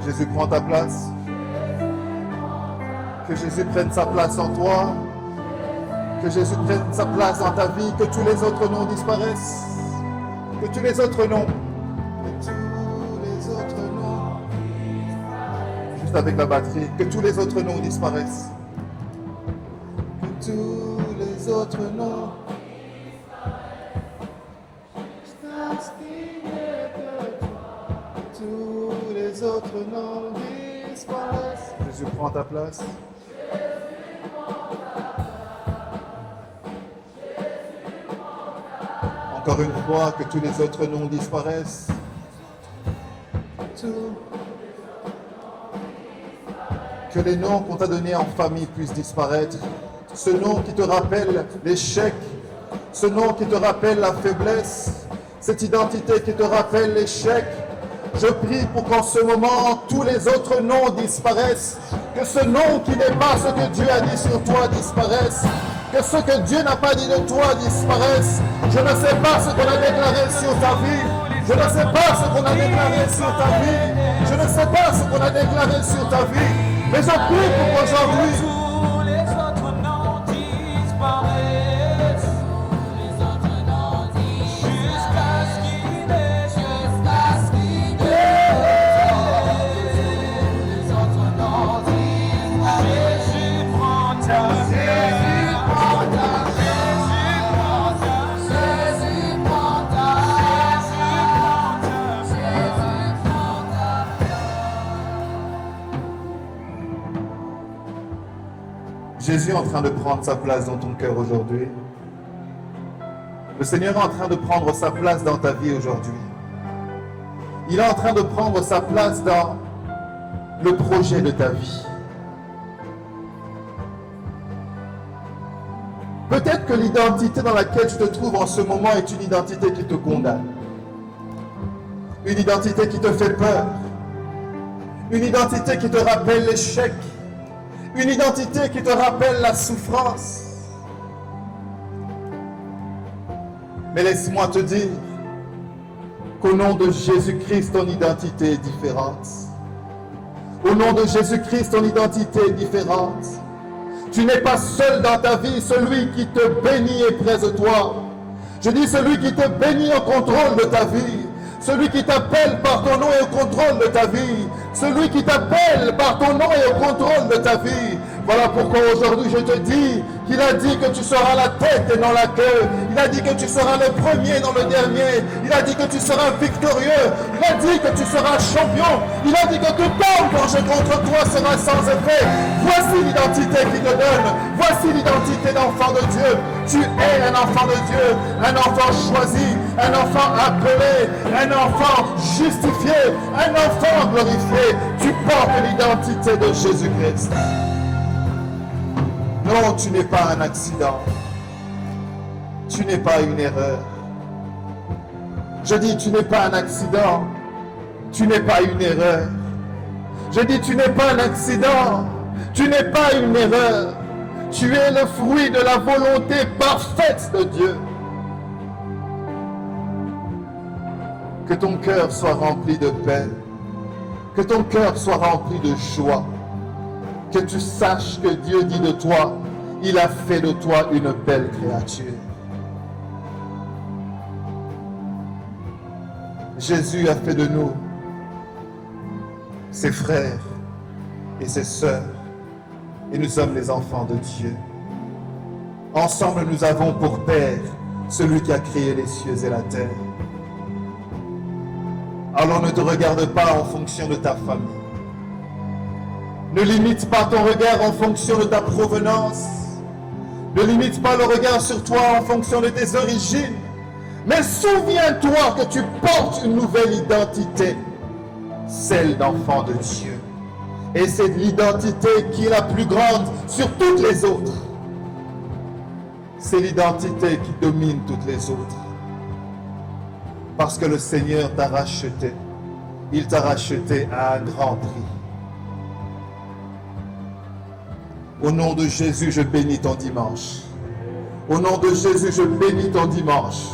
Jésus prend ta place. Que Jésus prenne sa place en toi. Que Jésus prenne sa place dans ta vie, que tous les autres noms disparaissent. Que tous les autres noms. Que tous les autres noms. Juste avec la batterie. Que tous les autres noms disparaissent. Que tous les autres noms. Que tous les autres noms disparaissent. Jésus prend ta place. Encore une fois, que tous les autres noms disparaissent. Que les noms qu'on t'a donnés en famille puissent disparaître. Ce nom qui te rappelle l'échec. Ce nom qui te rappelle la faiblesse. Cette identité qui te rappelle l'échec. Je prie pour qu'en ce moment, tous les autres noms disparaissent. Que ce nom qui n'est pas ce que Dieu a dit sur toi disparaisse. Que ce que Dieu n'a pas dit de toi disparaisse. Je ne sais pas ce qu'on a déclaré sur ta vie. Je ne sais pas ce qu'on a déclaré sur ta vie. Je ne sais pas ce qu'on a déclaré sur ta vie. Mais je prie pour qu'aujourd'hui, tous les autres noms disparaissent. Jusqu'à ce qu'il est. Les autres noms disparaissent. Jésus prend ta place. Jésus est en train de prendre sa place dans ton cœur aujourd'hui. Le Seigneur est en train de prendre sa place dans ta vie aujourd'hui. Il est en train de prendre sa place dans le projet de ta vie. Peut-être que l'identité dans laquelle tu te trouves en ce moment est une identité qui te condamne. Une identité qui te fait peur. Une identité qui te rappelle l'échec. Une identité qui te rappelle la souffrance. Mais laisse-moi te dire qu'au nom de Jésus-Christ, ton identité est différente. Au nom de Jésus-Christ, ton identité est différente. Tu n'es pas seul dans ta vie, celui qui te bénit est près de toi. Je dis celui qui te bénit au contrôle de ta vie. Celui qui t'appelle par ton nom est au contrôle de ta vie. Celui qui t'appelle par ton nom est au contrôle de ta vie. Voilà pourquoi aujourd'hui je te dis qu'il a dit que tu seras la tête et non la queue. Il a dit que tu seras le premier, non le dernier. Il a dit que tu seras victorieux. Il a dit que tu seras champion. Il a dit que tout homme penché contre toi sera sans effet. Voici l'identité qu'il te donne. Voici l'identité d'enfant de Dieu. Tu es un enfant de Dieu, un enfant choisi, un enfant appelé, un enfant justifié, un enfant glorifié. Tu portes l'identité de Jésus-Christ. Non, tu n'es pas un accident. Tu n'es pas une erreur. Je dis, tu n'es pas un accident. Tu n'es pas une erreur. Je dis, tu n'es pas un accident. Tu n'es pas une erreur. Tu es le fruit de la volonté parfaite de Dieu. Que ton cœur soit rempli de paix. Que ton cœur soit rempli de joie. Que tu saches que Dieu dit de toi, il a fait de toi une belle créature. Jésus a fait de nous ses frères et ses sœurs. Et nous sommes les enfants de Dieu. Ensemble, nous avons pour Père celui qui a créé les cieux et la terre. Alors ne te regarde pas en fonction de ta famille. Ne limite pas ton regard en fonction de ta provenance. Ne limite pas le regard sur toi en fonction de tes origines. Mais souviens-toi que tu portes une nouvelle identité, celle d'enfant de Dieu. Et c'est l'identité qui est la plus grande sur toutes les autres. C'est l'identité qui domine toutes les autres. Parce que le Seigneur t'a racheté. Il t'a racheté à un grand prix. Au nom de Jésus, je bénis ton dimanche. Au nom de Jésus, je bénis ton dimanche.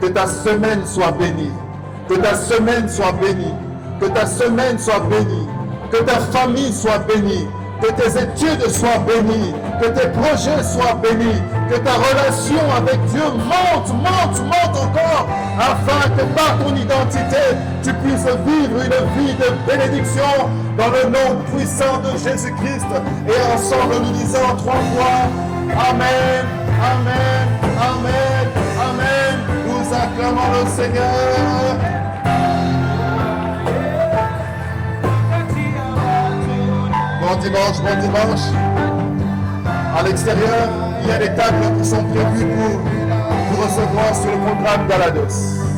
Que ta semaine soit bénie. Que ta semaine soit bénie. Que ta semaine soit bénie. Que ta famille soit bénie. Que tes études soient bénies. Que tes projets soient bénis. Que ta relation avec Dieu monte encore. Afin que par ton identité, tu puisses vivre une vie de bénédiction. Dans le nom puissant de Jésus-Christ. Et ensemble, nous disons 3 fois. Amen, Amen, Amen, Amen. Nous acclamons le Seigneur. Bon dimanche. À l'extérieur, il y a des tables qui sont prévues pour recevoir sur le programme Galados.